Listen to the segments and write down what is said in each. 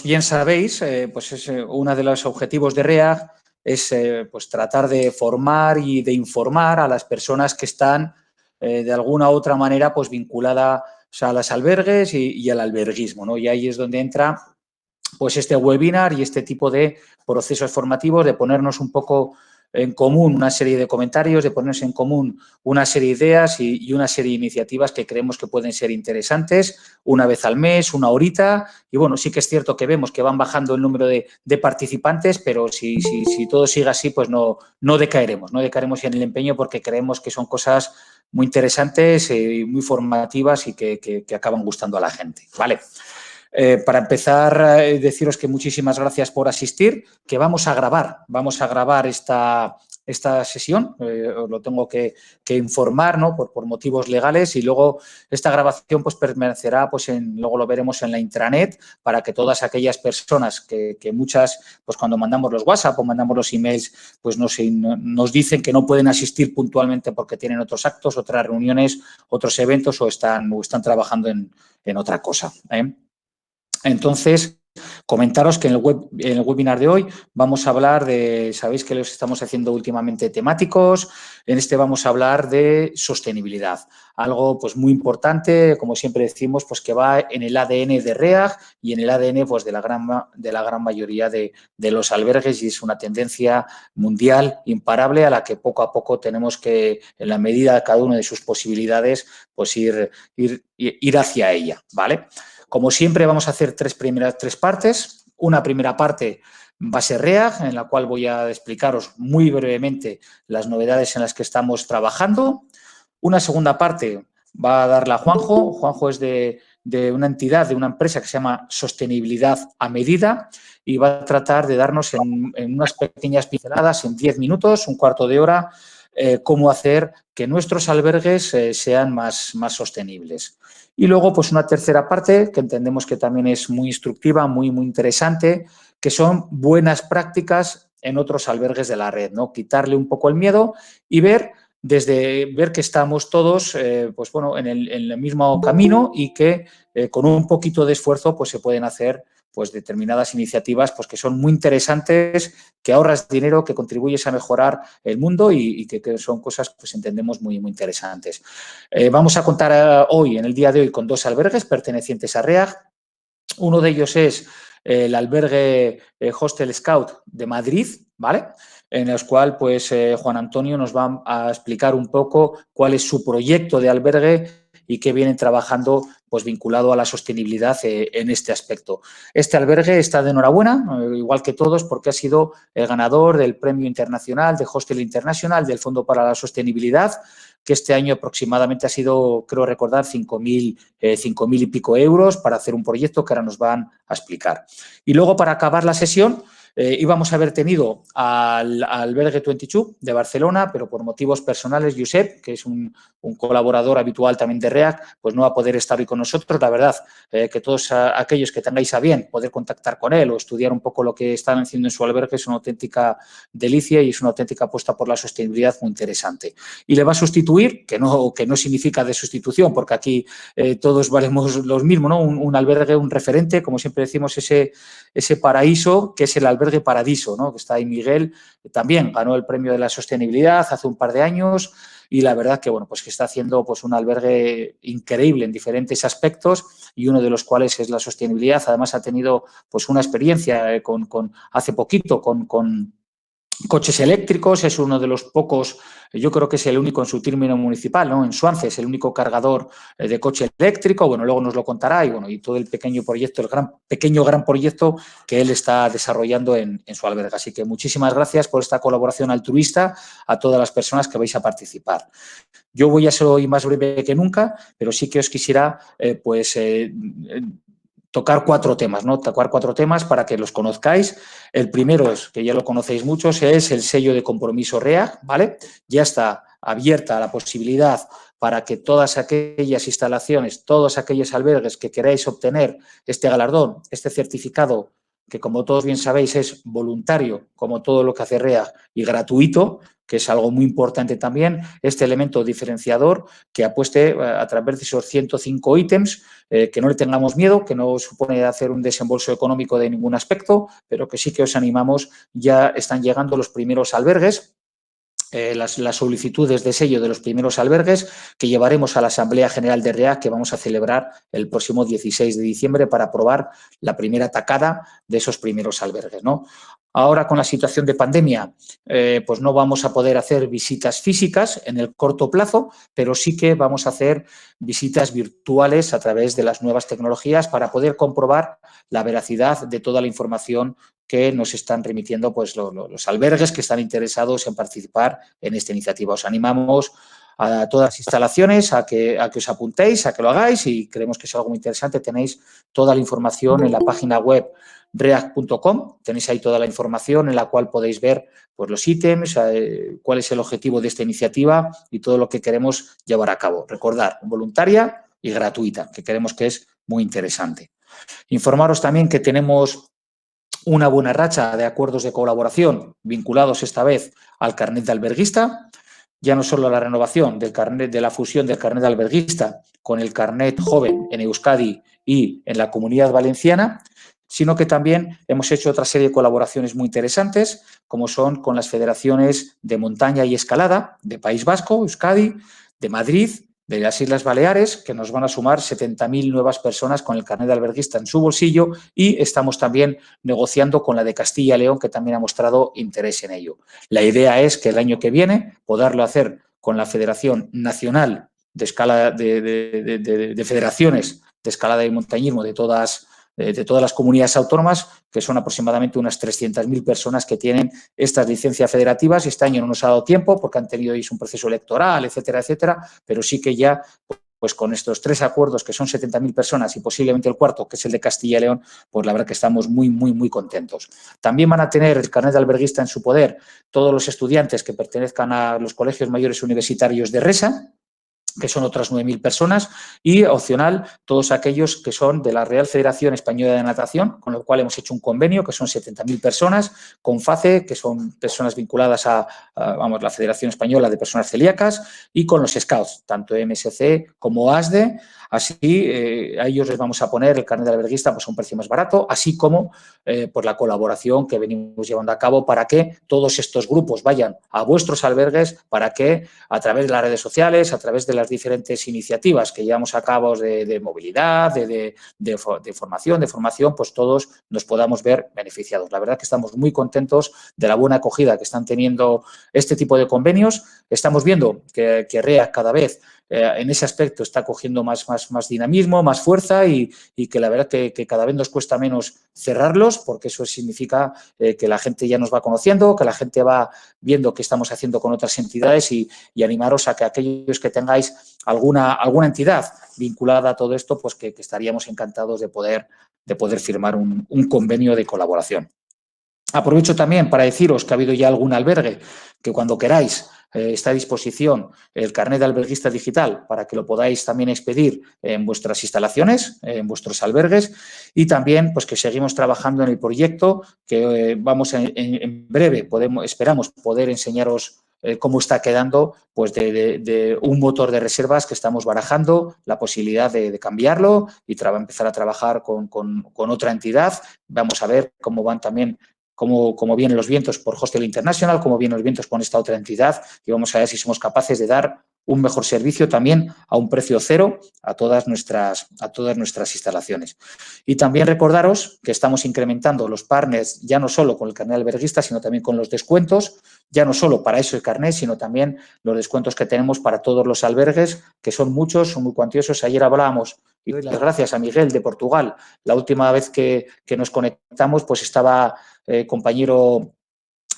Bien sabéis, pues es uno de los objetivos de REAG es pues tratar de formar y de informar a las personas que están de alguna u otra manera pues vinculadas a los albergues y al alberguismo, ¿no? Y ahí es donde entra pues este webinar y este tipo de procesos formativos, de ponernos un poco en común una serie de comentarios, de ponernos en común una serie de ideas y una serie de iniciativas que creemos que pueden ser interesantes, una vez al mes, una horita. Y bueno, sí que es cierto que vemos que van bajando el número de participantes, pero si todo sigue así, pues no decaeremos, no decaeremos en el empeño, porque creemos que son cosas muy interesantes y muy formativas y que acaban gustando a la gente, ¿vale? Para empezar, deciros que muchísimas gracias por asistir, que vamos a grabar esta sesión, os lo tengo que informar, ¿no? por motivos legales, y luego esta grabación pues permanecerá, pues luego lo veremos en la intranet, para que todas aquellas personas que muchas, pues cuando mandamos los WhatsApp o mandamos los emails, pues nos dicen que no pueden asistir puntualmente porque tienen otros actos, otras reuniones, otros eventos o están trabajando en otra cosa, ¿eh? Entonces, comentaros que en el webinar de hoy vamos a hablar de, sabéis que los estamos haciendo últimamente temáticos, en este vamos a hablar de sostenibilidad, algo pues muy importante, como siempre decimos, pues que va en el ADN de REAG y en el ADN pues de la gran mayoría de los albergues, y es una tendencia mundial imparable a la que poco a poco tenemos que, en la medida de cada una de sus posibilidades, pues ir hacia ella, ¿vale? Como siempre, vamos a hacer tres partes. Una primera parte va a ser REAG, en la cual voy a explicaros muy brevemente las novedades en las que estamos trabajando. Una segunda parte va a darla Juanjo. Juanjo es de una entidad, de una empresa que se llama Sostenibilidad a Medida, y va a tratar de darnos en unas pequeñas pinceladas, en 10 minutos, un cuarto de hora, cómo hacer que nuestros albergues sean más sostenibles. Y luego, pues una tercera parte que entendemos que también es muy instructiva, muy interesante, que son buenas prácticas en otros albergues de la red, ¿no? Quitarle un poco el miedo y ver que estamos todos pues bueno, en el mismo camino, y que con un poquito de esfuerzo pues se pueden hacer pues determinadas iniciativas pues que son muy interesantes, que ahorras dinero, que contribuyes a mejorar el mundo y que son cosas, pues entendemos, muy interesantes. Vamos a contar hoy, en el día de hoy, con dos albergues pertenecientes a REAG. Uno de ellos es el albergue Hostel Scout de Madrid, ¿vale? En el cual, pues, Juan Antonio nos va a explicar un poco cuál es su proyecto de albergue y qué vienen trabajando, pues, vinculado a la sostenibilidad en este aspecto. Este albergue está de enhorabuena, igual que todos, porque ha sido el ganador del Premio Internacional de Hostel International del Fondo para la Sostenibilidad, que este año aproximadamente ha sido, creo recordar, 5.000 y pico euros para hacer un proyecto que ahora nos van a explicar. Y luego, para acabar la sesión, íbamos a haber tenido al albergue 22 de Barcelona, pero por motivos personales, Josep, que es un colaborador habitual también de REAG, pues no va a poder estar hoy con nosotros. La verdad, que todos aquellos que tengáis a bien poder contactar con él o estudiar un poco lo que están haciendo en su albergue es una auténtica delicia y es una auténtica apuesta por la sostenibilidad muy interesante. Y le va a sustituir, que no significa de sustitución, porque aquí todos valemos los mismos, ¿no? Un albergue, un referente, como siempre decimos, ese paraíso, que es el albergue Paradiso, ¿no? Que está ahí Miguel, también ganó el premio de la sostenibilidad hace un par de años, y la verdad que, bueno, pues que está haciendo pues un albergue increíble en diferentes aspectos, y uno de los cuales es la sostenibilidad. Además, ha tenido pues una experiencia hace poquito con coches eléctricos, es uno de los pocos, yo creo que es el único en su término municipal, ¿no? En Suances, es el único cargador de coche eléctrico. Bueno, luego nos lo contará, y bueno, y todo el pequeño proyecto, el gran proyecto que él está desarrollando en su albergue. Así que muchísimas gracias por esta colaboración altruista a todas las personas que vais a participar. Yo voy a ser hoy más breve que nunca, pero sí que os quisiera tocar cuatro temas, ¿no? Tocar cuatro temas para que los conozcáis. El primero es, que ya lo conocéis muchos, es el sello de compromiso REAG, ¿vale? Ya está abierta la posibilidad para que todas aquellas instalaciones, todos aquellos albergues que queráis obtener este galardón, este certificado que como todos bien sabéis es voluntario, como todo lo que hace REAG, y gratuito, que es algo muy importante también, este elemento diferenciador que apueste a través de esos 105 ítems, que no le tengamos miedo, que no supone hacer un desembolso económico de ningún aspecto, pero que sí que os animamos, ya están llegando los primeros albergues, las solicitudes de sello de los primeros albergues que llevaremos a la Asamblea General de REAG que vamos a celebrar el próximo 16 de diciembre para aprobar la primera tacada de esos primeros albergues, ¿no? Ahora, con la situación de pandemia, pues no vamos a poder hacer visitas físicas en el corto plazo, pero sí que vamos a hacer visitas virtuales a través de las nuevas tecnologías para poder comprobar la veracidad de toda la información que nos están remitiendo pues, los albergues que están interesados en participar en esta iniciativa. Os animamos a todas las instalaciones a que os apuntéis, a que lo hagáis y creemos que es algo muy interesante. Tenéis toda la información en la página web react.com, tenéis ahí toda la información en la cual podéis ver pues, los ítems, cuál es el objetivo de esta iniciativa y todo lo que queremos llevar a cabo. Recordar, voluntaria y gratuita, que creemos que es muy interesante. Informaros también que tenemos una buena racha de acuerdos de colaboración vinculados esta vez al carnet de alberguista, ya no solo la renovación del carnet, de la fusión del carnet de alberguista con el carnet joven en Euskadi y en la Comunidad Valenciana, sino que también hemos hecho otra serie de colaboraciones muy interesantes, como son con las federaciones de montaña y escalada de País Vasco, Euskadi, de Madrid, de las Islas Baleares, que nos van a sumar 70.000 nuevas personas con el carnet de alberguista en su bolsillo, y estamos también negociando con la de Castilla y León, que también ha mostrado interés en ello. La idea es que el año que viene poderlo hacer con la Federación Nacional de Federaciones de Escalada y Montañismo de todas las comunidades autónomas, que son aproximadamente unas 300.000 personas que tienen estas licencias federativas. Este año no nos ha dado tiempo porque han tenido un proceso electoral, etcétera, etcétera, pero sí que ya pues con estos 3 acuerdos, que son 70.000 personas y posiblemente el cuarto, que es el de Castilla y León, pues la verdad que estamos muy, muy, muy contentos. También van a tener el carnet de alberguista en su poder todos los estudiantes que pertenezcan a los colegios mayores universitarios de RESA, que son otras 9.000 personas, y opcional todos aquellos que son de la Real Federación Española de Natación, con lo cual hemos hecho un convenio que son 70.000 personas, con FACE, que son personas vinculadas a la Federación Española de Personas Celíacas, y con los Scouts, tanto MSC como ASDE. Así, a ellos les vamos a poner el carnet de alberguista pues, a un precio más barato, así como por la colaboración que venimos llevando a cabo para que todos estos grupos vayan a vuestros albergues, para que a través de las redes sociales, a través de las diferentes iniciativas que llevamos a cabo de movilidad, de formación, pues todos nos podamos ver beneficiados. La verdad que estamos muy contentos de la buena acogida que están teniendo este tipo de convenios. Estamos viendo que REAG cada vez en ese aspecto está cogiendo más dinamismo, más fuerza y que la verdad que cada vez nos cuesta menos cerrarlos, porque eso significa que la gente ya nos va conociendo, que la gente va viendo qué estamos haciendo con otras entidades y animaros a que aquellos que tengáis alguna entidad vinculada a todo esto, pues que estaríamos encantados de poder firmar un convenio de colaboración. Aprovecho también para deciros que ha habido ya algún albergue que cuando queráis está a disposición el carnet de alberguista digital para que lo podáis también expedir en vuestras instalaciones, en vuestros albergues, y también pues que seguimos trabajando en el proyecto que vamos en breve, esperamos poder enseñaros cómo está quedando pues de un motor de reservas que estamos barajando, la posibilidad de cambiarlo y empezar a trabajar con otra entidad. Vamos a ver cómo van también cómo vienen los vientos por Hostel International, cómo vienen los vientos con esta otra entidad, y vamos a ver si somos capaces de dar un mejor servicio también a un precio cero a todas nuestras instalaciones. Y también recordaros que estamos incrementando los partners ya no solo con el carnet alberguista, sino también con los descuentos, ya no solo para eso el carnet, sino también los descuentos que tenemos para todos los albergues, que son muchos, son muy cuantiosos. Ayer hablábamos, y doy las gracias a Miguel de Portugal, la última vez que nos conectamos, pues estaba compañero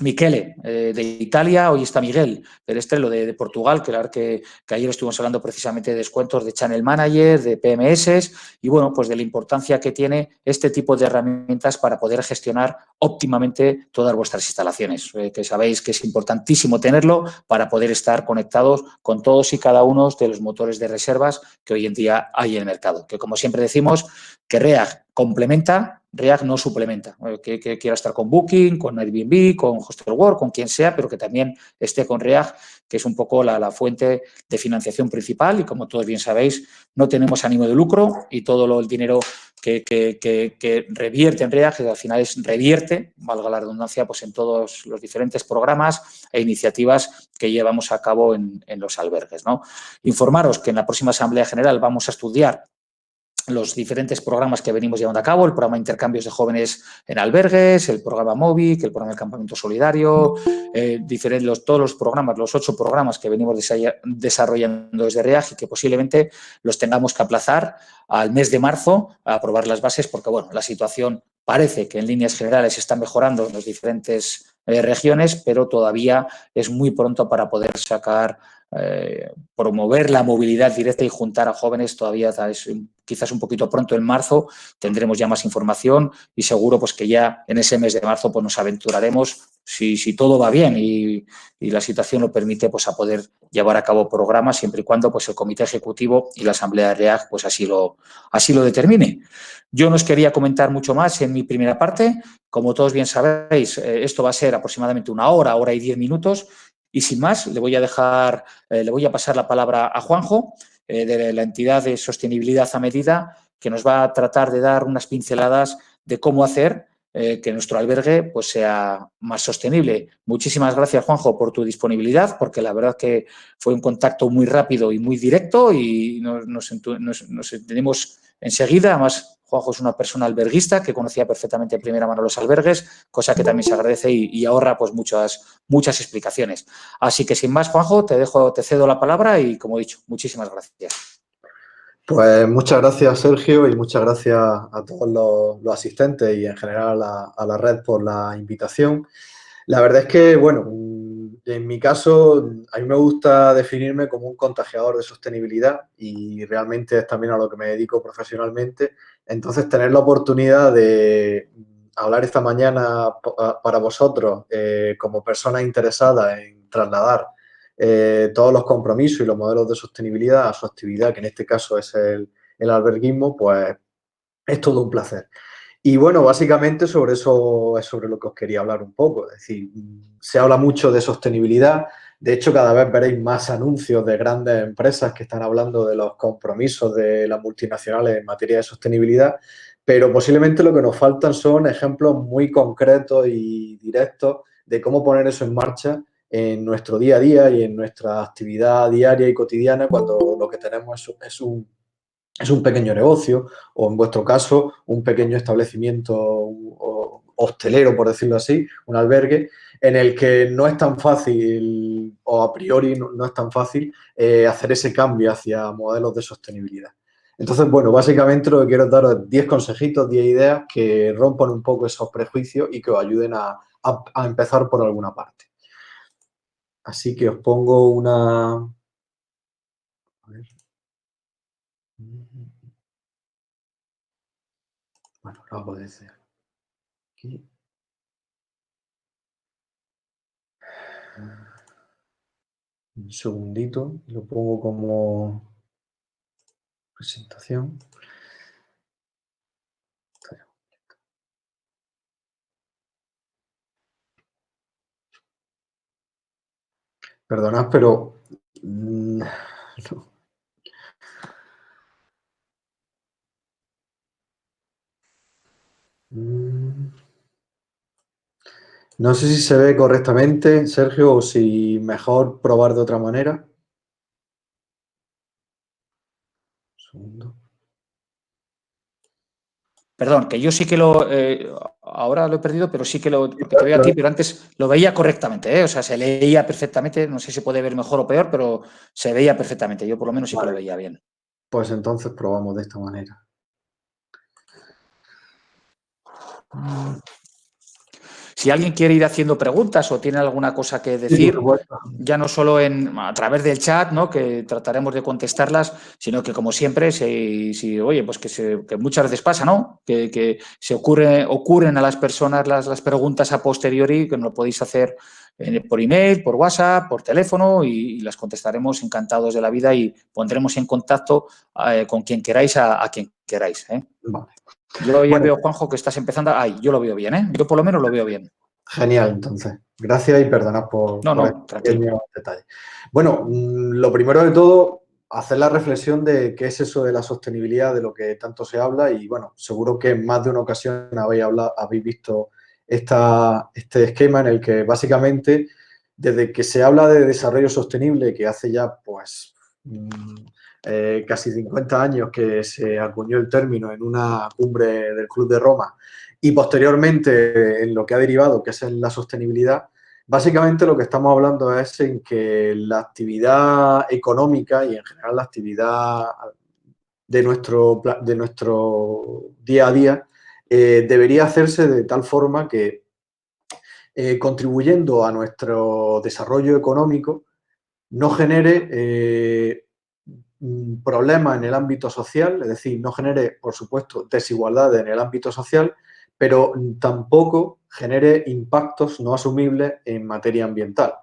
Michele de Italia, hoy está Miguel del Estrelo de Portugal, que la verdad que ayer estuvimos hablando precisamente de descuentos de Channel Manager, de PMS y bueno, pues de la importancia que tiene este tipo de herramientas para poder gestionar óptimamente todas vuestras instalaciones, que sabéis que es importantísimo tenerlo para poder estar conectados con todos y cada uno de los motores de reservas que hoy en día hay en el mercado, que como siempre decimos, que REAG complementa, React no suplementa. Que quiera estar con Booking, con Airbnb, con Hostelworld, con quien sea, pero que también esté con React, que es un poco la fuente de financiación principal y, como todos bien sabéis, no tenemos ánimo de lucro y todo el dinero que revierte en React, que al final revierte, valga la redundancia, pues en todos los diferentes programas e iniciativas que llevamos a cabo en los albergues, ¿no? Informaros que en la próxima Asamblea General vamos a estudiar los diferentes programas que venimos llevando a cabo, el programa de intercambios de jóvenes en albergues, el programa MOVIC, el programa del campamento solidario, todos los programas, los 8 programas que venimos desarrollando desde React y que posiblemente los tengamos que aplazar al mes de marzo a aprobar las bases porque, bueno, la situación parece que en líneas generales está mejorando en las diferentes regiones, pero todavía es muy pronto para poder sacar promover la movilidad directa y juntar a jóvenes. Todavía es quizás un poquito pronto. En marzo tendremos ya más información y seguro pues que ya en ese mes de marzo pues nos aventuraremos, si todo va bien y la situación lo permite, pues a poder llevar a cabo programas siempre y cuando pues el comité ejecutivo y la asamblea de React pues así lo determine. Yo no os quería comentar mucho más en mi primera parte. Como todos bien sabéis, esto va a ser aproximadamente 1 hora, hora y 10 minutos. Y sin más, le voy a pasar la palabra a Juanjo, de la entidad de sostenibilidad a medida, que nos va a tratar de dar unas pinceladas de cómo hacer que nuestro albergue pues, sea más sostenible. Muchísimas gracias, Juanjo, por tu disponibilidad, porque la verdad que fue un contacto muy rápido y muy directo y nos entendimos enseguida. Además, Juanjo es una persona alberguista que conocía perfectamente de primera mano los albergues, cosa que también se agradece y ahorra pues muchas explicaciones. Así que sin más, Juanjo, te cedo la palabra y, como he dicho, muchísimas gracias. Pues muchas gracias, Sergio, y muchas gracias a todos los asistentes y en general a la red por la invitación. La verdad es que, bueno, en mi caso, a mí me gusta definirme como un contagiador de sostenibilidad y realmente es también a lo que me dedico profesionalmente. Entonces, tener la oportunidad de hablar esta mañana para vosotros como personas interesadas en trasladar todos los compromisos y los modelos de sostenibilidad a su actividad, que en este caso es el alberguismo, pues es todo un placer. Y bueno, básicamente sobre eso es sobre lo que os quería hablar un poco. Es decir, se habla mucho de sostenibilidad. De hecho, cada vez veréis más anuncios de grandes empresas que están hablando de los compromisos de las multinacionales en materia de sostenibilidad, pero posiblemente lo que nos faltan son ejemplos muy concretos y directos de cómo poner eso en marcha en nuestro día a día y en nuestra actividad diaria y cotidiana cuando lo que tenemos es un pequeño negocio o, en vuestro caso, un pequeño establecimiento hostelero, por decirlo así, un albergue, en el que no es tan fácil, o a priori no es tan fácil, hacer ese cambio hacia modelos de sostenibilidad. Entonces, bueno, básicamente lo que quiero es daros 10 consejitos, 10 ideas que rompan un poco esos prejuicios y que os ayuden a empezar por alguna parte. Así que os pongo una... A ver. Bueno, lo hago desde aquí. Un segundito, lo pongo como presentación. Perdonad, pero no. No sé si se ve correctamente, Sergio, o si mejor probar de otra manera. Un segundo. Perdón, que yo sí que ahora lo he perdido, pero sí que porque te veo a ti, pero antes lo veía correctamente, ¿eh? O sea, se leía perfectamente, no sé si se puede ver mejor o peor, pero se veía perfectamente, yo por lo menos sí que lo veía bien. Pues entonces probamos de esta manera. Si alguien quiere ir haciendo preguntas o tiene alguna cosa que decir, Sí, por ya no solo a través del chat, ¿no? Que trataremos de contestarlas, sino que, como siempre, oye, pues que muchas veces pasa, ¿no? Que se ocurren a las personas las preguntas a posteriori, que nos lo podéis hacer por email, por WhatsApp, por teléfono y las contestaremos encantados de la vida y pondremos en contacto con quien queráis a quien queráis. Vale. Yo ya Bueno, veo, Juanjo, que estás empezando. Ay, yo lo veo bien, ¿eh? Yo por lo menos lo veo bien. genial, entonces. Gracias y perdonad No, por no, este tranquilo. pequeño detalle. Bueno, lo primero de todo, hacer la reflexión de qué es eso de la sostenibilidad, de lo que tanto se habla y, bueno, seguro que en más de una ocasión habéis visto este esquema en el que básicamente, desde que se habla de desarrollo sostenible, que hace ya, pues, casi 50 años que se acuñó el término en una cumbre del Club de Roma, y posteriormente en lo que ha derivado, que es en la sostenibilidad, básicamente lo que estamos hablando es en que la actividad económica y en general la actividad de nuestro día a día debería hacerse de tal forma que contribuyendo a nuestro desarrollo económico no genere problemas en el ámbito social, es decir, no genere, por supuesto, desigualdades en el ámbito social, pero tampoco genere impactos no asumibles en materia ambiental.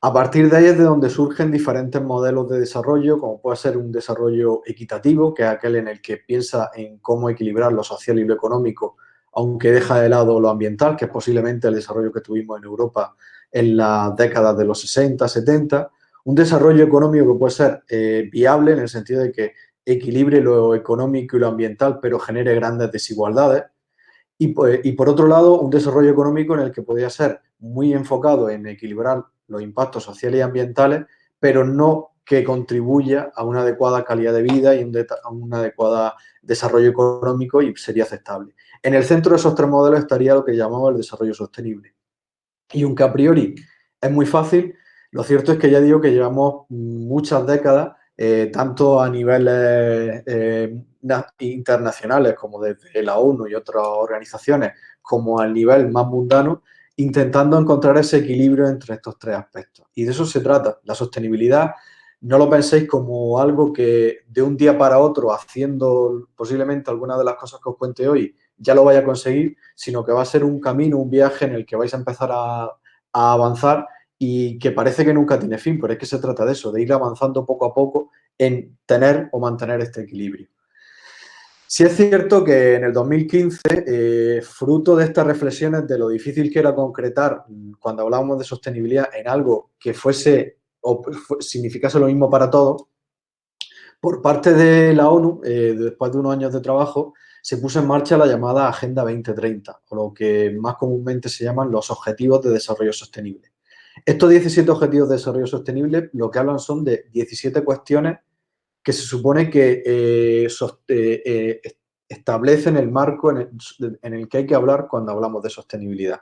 A partir de ahí es de donde surgen diferentes modelos de desarrollo, como puede ser un desarrollo equitativo, que es aquel en el que piensa en cómo equilibrar lo social y lo económico, aunque deja de lado lo ambiental, que es posiblemente el desarrollo que tuvimos en Europa en las décadas de los 60, 70. Un desarrollo económico que puede ser viable en el sentido de que equilibre lo económico y lo ambiental, pero genere grandes desigualdades. Y por otro lado, un desarrollo económico en el que podría ser muy enfocado en equilibrar los impactos sociales y ambientales, pero no que contribuya a una adecuada calidad de vida y a un adecuado desarrollo económico y sería aceptable. En el centro de esos tres modelos estaría lo que llamamos el desarrollo sostenible. Y aunque a priori es muy fácil, lo cierto es que ya digo que llevamos muchas décadas, tanto a niveles internacionales como desde la ONU y otras organizaciones, como al nivel más mundano, intentando encontrar ese equilibrio entre estos tres aspectos. Y de eso se trata. La sostenibilidad, no lo penséis como algo que de un día para otro, haciendo posiblemente algunas de las cosas que os cuente hoy, ya lo vaya a conseguir, sino que va a ser un camino, un viaje en el que vais a empezar a avanzar y que parece que nunca tiene fin, pero es que se trata de eso, de ir avanzando poco a poco en tener o mantener este equilibrio. Sí es cierto que en el 2015, fruto de estas reflexiones de lo difícil que era concretar cuando hablábamos de sostenibilidad en algo que fuese o significase lo mismo para todos, por parte de la ONU, después de unos años de trabajo, se puso en marcha la llamada Agenda 2030, o lo que más comúnmente se llaman los Objetivos de Desarrollo Sostenible. Estos 17 Objetivos de Desarrollo Sostenible lo que hablan son de 17 cuestiones que se supone que establecen el marco en el que hay que hablar cuando hablamos de sostenibilidad.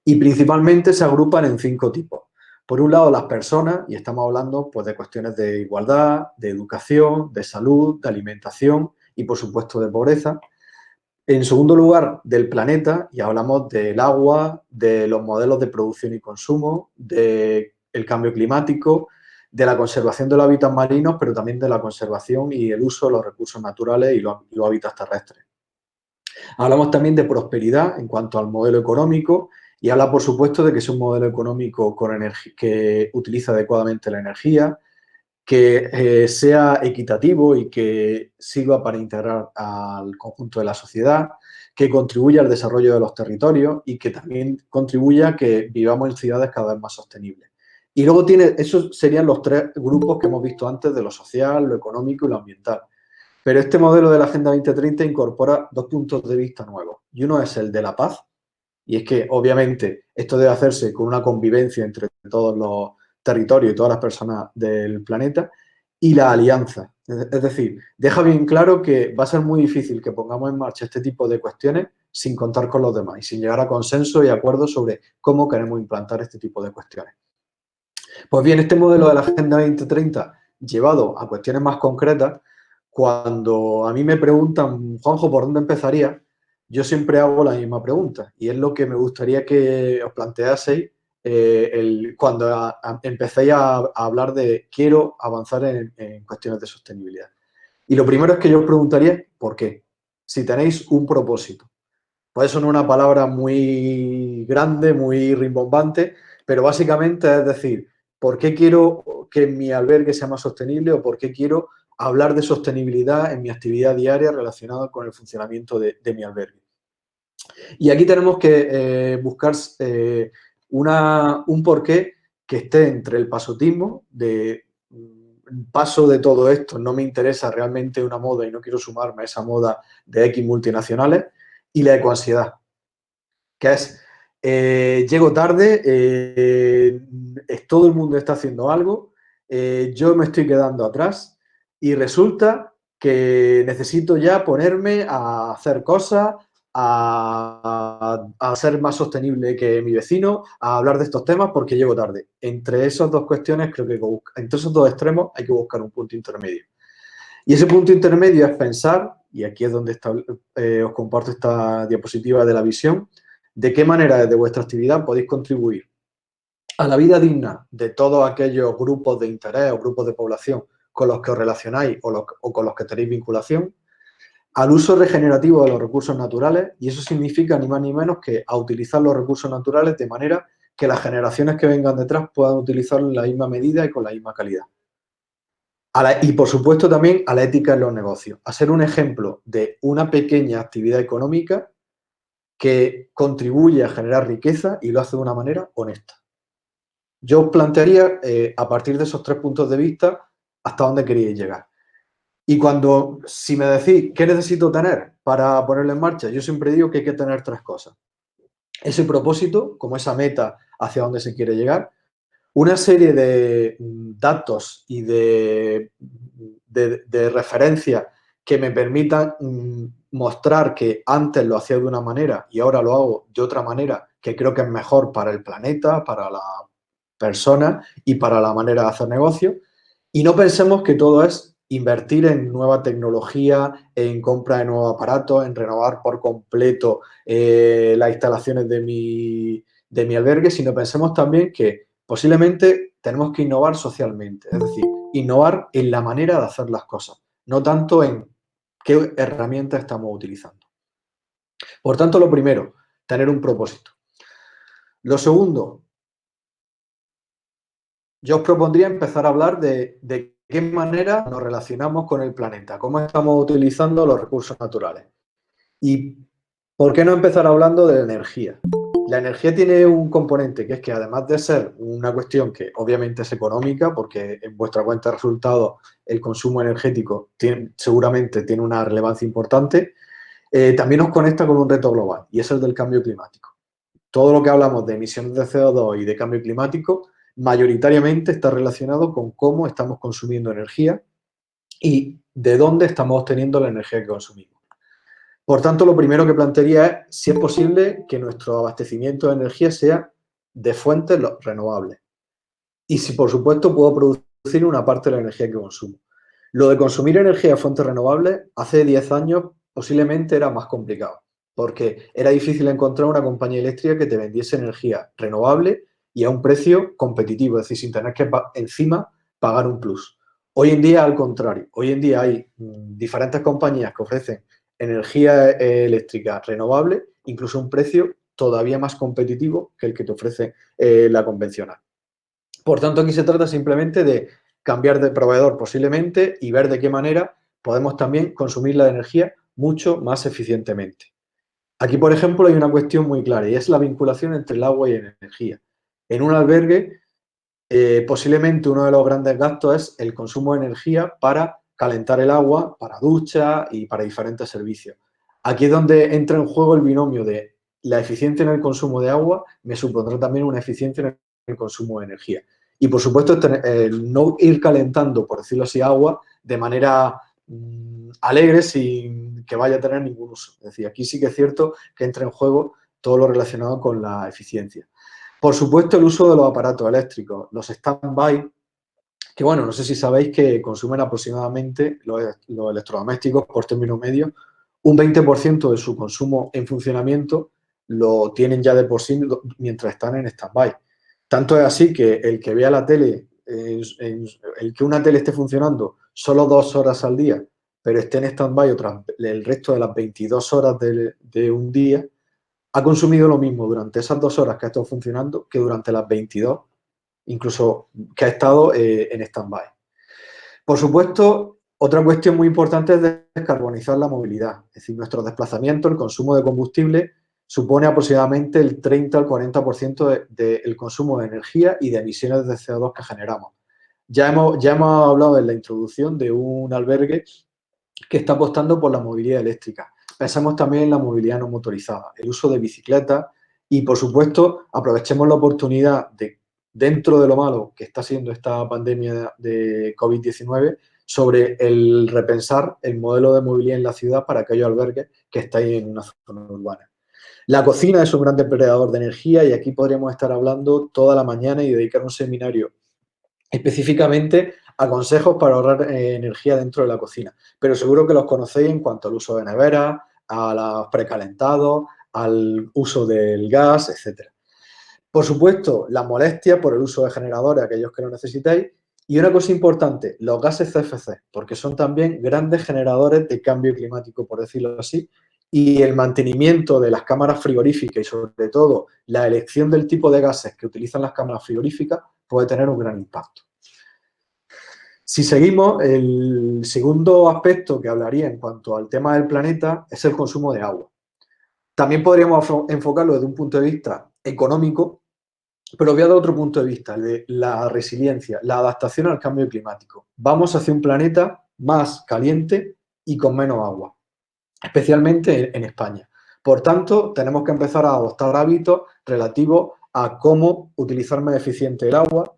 Y principalmente se agrupan en 5 tipos. Por un lado, las personas, y estamos hablando pues, de cuestiones de igualdad, de educación, de salud, de alimentación y, por supuesto, de pobreza. En segundo lugar, del planeta, y hablamos del agua, de los modelos de producción y consumo, del cambio climático, de la conservación de los hábitats marinos, pero también de la conservación y el uso de los recursos naturales y los hábitats terrestres. Hablamos también de prosperidad en cuanto al modelo económico y habla, por supuesto, de que es un modelo económico que utiliza adecuadamente la energía, que sea equitativo y que sirva para integrar al conjunto de la sociedad, que contribuya al desarrollo de los territorios y que también contribuya a que vivamos en ciudades cada vez más sostenibles. Y luego esos serían los 3 grupos que hemos visto antes de lo social, lo económico y lo ambiental. Pero este modelo de la Agenda 2030 incorpora 2 puntos de vista nuevos. Y uno es el de la paz, y es que obviamente esto debe hacerse con una convivencia entre todos los territorios y todas las personas del planeta, y la alianza. Es decir, deja bien claro que va a ser muy difícil que pongamos en marcha este tipo de cuestiones sin contar con los demás y sin llegar a consenso y acuerdos sobre cómo queremos implantar este tipo de cuestiones. Pues bien, este modelo de la Agenda 2030 llevado a cuestiones más concretas, cuando a mí me preguntan, Juanjo, ¿por dónde empezaría? Yo siempre hago la misma pregunta y es lo que me gustaría que os planteaseis cuando empecéis a hablar de quiero avanzar en cuestiones de sostenibilidad. Y lo primero es que yo os preguntaría, ¿por qué? Si tenéis un propósito. Puede sonar una palabra muy grande, muy rimbombante, pero básicamente es decir, ¿por qué quiero que mi albergue sea más sostenible o por qué quiero hablar de sostenibilidad en mi actividad diaria relacionada con el funcionamiento de mi albergue. Y aquí tenemos que buscar un porqué que esté entre el pasotismo, de paso de todo esto, no me interesa realmente una moda y no quiero sumarme a esa moda de X multinacionales, y la ecoansiedad, que es, llego tarde, todo el mundo está haciendo algo, yo me estoy quedando atrás y resulta que necesito ya ponerme a hacer cosas, a ser más sostenible que mi vecino, a hablar de estos temas porque llego tarde. Entre esas dos cuestiones, creo que entre esos dos extremos hay que buscar un punto intermedio. Y ese punto intermedio es pensar, y aquí es donde os comparto esta diapositiva de la visión, de qué manera desde vuestra actividad podéis contribuir a la vida digna de todos aquellos grupos de interés o grupos de población con los que os relacionáis o con los que tenéis vinculación, al uso regenerativo de los recursos naturales, y eso significa ni más ni menos que a utilizar los recursos naturales de manera que las generaciones que vengan detrás puedan utilizarlos en la misma medida y con la misma calidad. Y, por supuesto, también a la ética en los negocios, a ser un ejemplo de una pequeña actividad económica que contribuye a generar riqueza y lo hace de una manera honesta. Yo os plantearía, a partir de esos 3 puntos de vista, hasta dónde queríais llegar. Y si me decís qué necesito tener para ponerlo en marcha, yo siempre digo que hay que tener 3 cosas. Ese propósito, como esa meta hacia dónde se quiere llegar, una serie de datos y de referencias que me permitan mostrar que antes lo hacía de una manera y ahora lo hago de otra manera, que creo que es mejor para el planeta, para la persona y para la manera de hacer negocio. Y no pensemos que todo es invertir en nueva tecnología, en compra de nuevos aparatos, en renovar por completo las instalaciones de mi albergue, sino pensemos también que posiblemente tenemos que innovar socialmente, es decir, innovar en la manera de hacer las cosas, no tanto en qué herramientas estamos utilizando. Por tanto, lo primero, tener un propósito. Lo segundo, yo os propondría empezar a hablar de qué manera nos relacionamos con el planeta, cómo estamos utilizando los recursos naturales. ¿Y por qué no empezar hablando de la energía? La energía tiene un componente que es que, además de ser una cuestión que obviamente es económica, porque en vuestra cuenta de resultados el consumo energético seguramente tiene una relevancia importante, también nos conecta con un reto global, y es el del cambio climático. Todo lo que hablamos de emisiones de CO2 y de cambio climático mayoritariamente está relacionado con cómo estamos consumiendo energía y de dónde estamos obteniendo la energía que consumimos. Por tanto, lo primero que plantearía es si es posible que nuestro abastecimiento de energía sea de fuentes renovables. Y si, por supuesto, puedo producir una parte de la energía que consumo. Lo de consumir energía de fuentes renovables hace 10 años posiblemente era más complicado, porque era difícil encontrar una compañía eléctrica que te vendiese energía renovable y a un precio competitivo, es decir, sin tener que encima pagar un plus. Hoy en día, al contrario, hoy en día hay diferentes compañías que ofrecen energía eléctrica renovable, incluso a un precio todavía más competitivo que el que te ofrece la convencional. Por tanto, aquí se trata simplemente de cambiar de proveedor posiblemente y ver de qué manera podemos también consumir la energía mucho más eficientemente. Aquí, por ejemplo, hay una cuestión muy clara y es la vinculación entre el agua y la energía. En un albergue, posiblemente uno de los grandes gastos es el consumo de energía para calentar el agua, para ducha y para diferentes servicios. Aquí es donde entra en juego el binomio de la eficiencia en el consumo de agua me supondrá también una eficiencia en el consumo de energía. Y, por supuesto, no ir calentando, por decirlo así, agua de manera alegre sin que vaya a tener ningún uso. Es decir, aquí sí que es cierto que entra en juego todo lo relacionado con la eficiencia. Por supuesto, el uso de los aparatos eléctricos, los stand-by, que bueno, no sé si sabéis que consumen aproximadamente los electrodomésticos, por término medio, un 20% de su consumo en funcionamiento lo tienen ya de por sí mientras están en stand-by. Tanto es así que el que vea la tele, el que una tele esté funcionando solo 2 horas al día, pero esté en stand-by el resto de las 22 horas de un día, ha consumido lo mismo durante esas 2 horas que ha estado funcionando que durante las 22, incluso que ha estado en stand-by. Por supuesto, Otra cuestión muy importante es descarbonizar la movilidad. Es decir, nuestro desplazamiento, el consumo de combustible, supone aproximadamente el 30 al 40% del consumo de energía y de emisiones de CO2 que generamos. Ya hemos hablado en la introducción de un albergue que está apostando por la movilidad eléctrica. Pensemos también en la movilidad no motorizada, el uso de bicicletas y, por supuesto, aprovechemos la oportunidad de, dentro de lo malo que está siendo esta pandemia de COVID-19, sobre el repensar el modelo de movilidad en la ciudad para aquellos albergues que estáis en una zona urbana. La cocina es un gran depredador de energía y aquí podríamos estar hablando toda la mañana y dedicar un seminario específicamente a consejos para ahorrar energía dentro de la cocina. Pero seguro que los conocéis en cuanto al uso de nevera, a los precalentados, al uso del gas, etc. Por supuesto, la molestia por el uso de generadores, aquellos que lo necesitáis. Y una cosa importante, los gases CFC, porque son también grandes generadores de cambio climático, por decirlo así, y el mantenimiento de las cámaras frigoríficas y sobre todo la elección del tipo de gases que utilizan las cámaras frigoríficas puede tener un gran impacto. Si seguimos, el segundo aspecto que hablaría en cuanto al tema del planeta es el consumo de agua. También podríamos enfocarlo desde un punto de vista económico, pero voy a dar otro punto de vista, el de la resiliencia, la adaptación al cambio climático. Vamos hacia un planeta más caliente y con menos agua, especialmente en España. Por tanto, tenemos que empezar a adoptar hábitos relativos a cómo utilizar más eficiente el agua,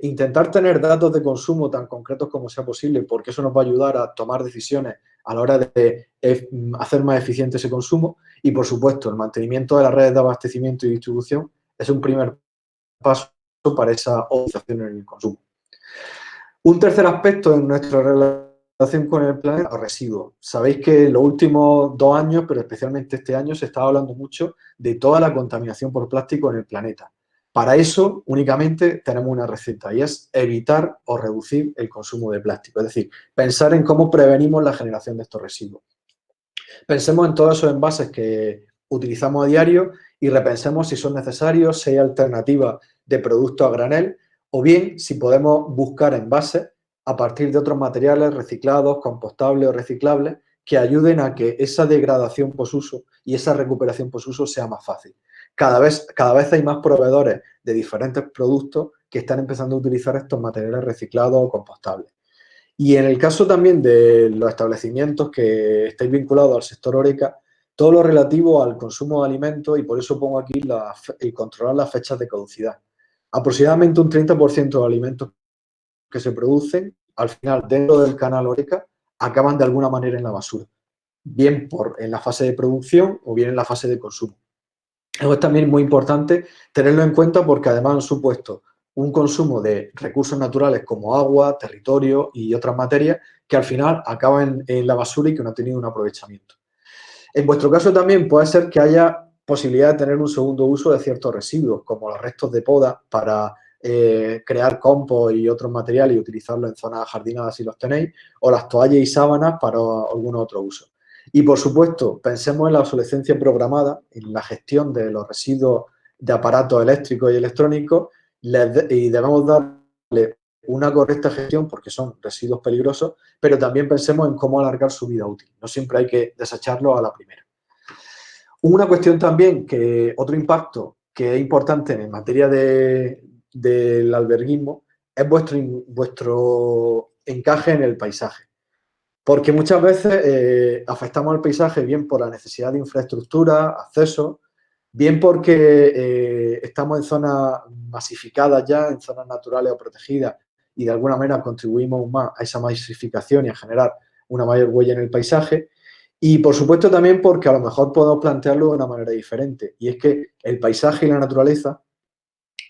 intentar tener datos de consumo tan concretos como sea posible, porque eso nos va a ayudar a tomar decisiones a la hora de hacer más eficiente ese consumo y, por supuesto, el mantenimiento de las redes de abastecimiento y distribución es un primer paso para esa optimización en el consumo. Un tercer aspecto en nuestra relación con el planeta, los residuos. Sabéis que en los últimos 2 años, pero especialmente este año, se está hablando mucho de toda la contaminación por plástico en el planeta. Para eso únicamente tenemos una receta y es evitar o reducir el consumo de plástico, es decir, pensar en cómo prevenimos la generación de estos residuos. Pensemos en todos esos envases que utilizamos a diario y repensemos si son necesarios, si hay alternativas de productos a granel o bien si podemos buscar envases a partir de otros materiales reciclados, compostables o reciclables que ayuden a que esa degradación posuso y esa recuperación posuso sea más fácil. Cada vez hay más proveedores de diferentes productos que están empezando a utilizar estos materiales reciclados o compostables. Y en el caso también de los establecimientos que estáis vinculados al sector Horeca, todo lo relativo al consumo de alimentos, y por eso pongo aquí el controlar las fechas de caducidad. Aproximadamente un 30% de alimentos que se producen, al final, dentro del canal Horeca, acaban de alguna manera en la basura, bien en la fase de producción o bien en la fase de consumo. Eso es también muy importante tenerlo en cuenta porque además han supuesto un consumo de recursos naturales como agua, territorio y otras materias que al final acaban en la basura y que no han tenido un aprovechamiento. En vuestro caso también puede ser que haya posibilidad de tener un segundo uso de ciertos residuos, como los restos de poda para crear compost y otros materiales y utilizarlos en zonas jardinadas si los tenéis, o las toallas y sábanas para algún otro uso. Y, por supuesto, pensemos en la obsolescencia programada, en la gestión de los residuos de aparatos eléctricos y electrónicos y debemos darle una correcta gestión porque son residuos peligrosos, pero también pensemos en cómo alargar su vida útil. No siempre hay que desecharlo a la primera. Una cuestión también, otro impacto que es importante en materia del alberguismo es vuestro encaje en el paisaje. Porque muchas veces afectamos al paisaje bien por la necesidad de infraestructura, acceso, bien porque estamos en zonas masificadas ya, en zonas naturales o protegidas, y de alguna manera contribuimos más a esa masificación y a generar una mayor huella en el paisaje. Y por supuesto también porque a lo mejor podemos plantearlo de una manera diferente, y es que el paisaje y la naturaleza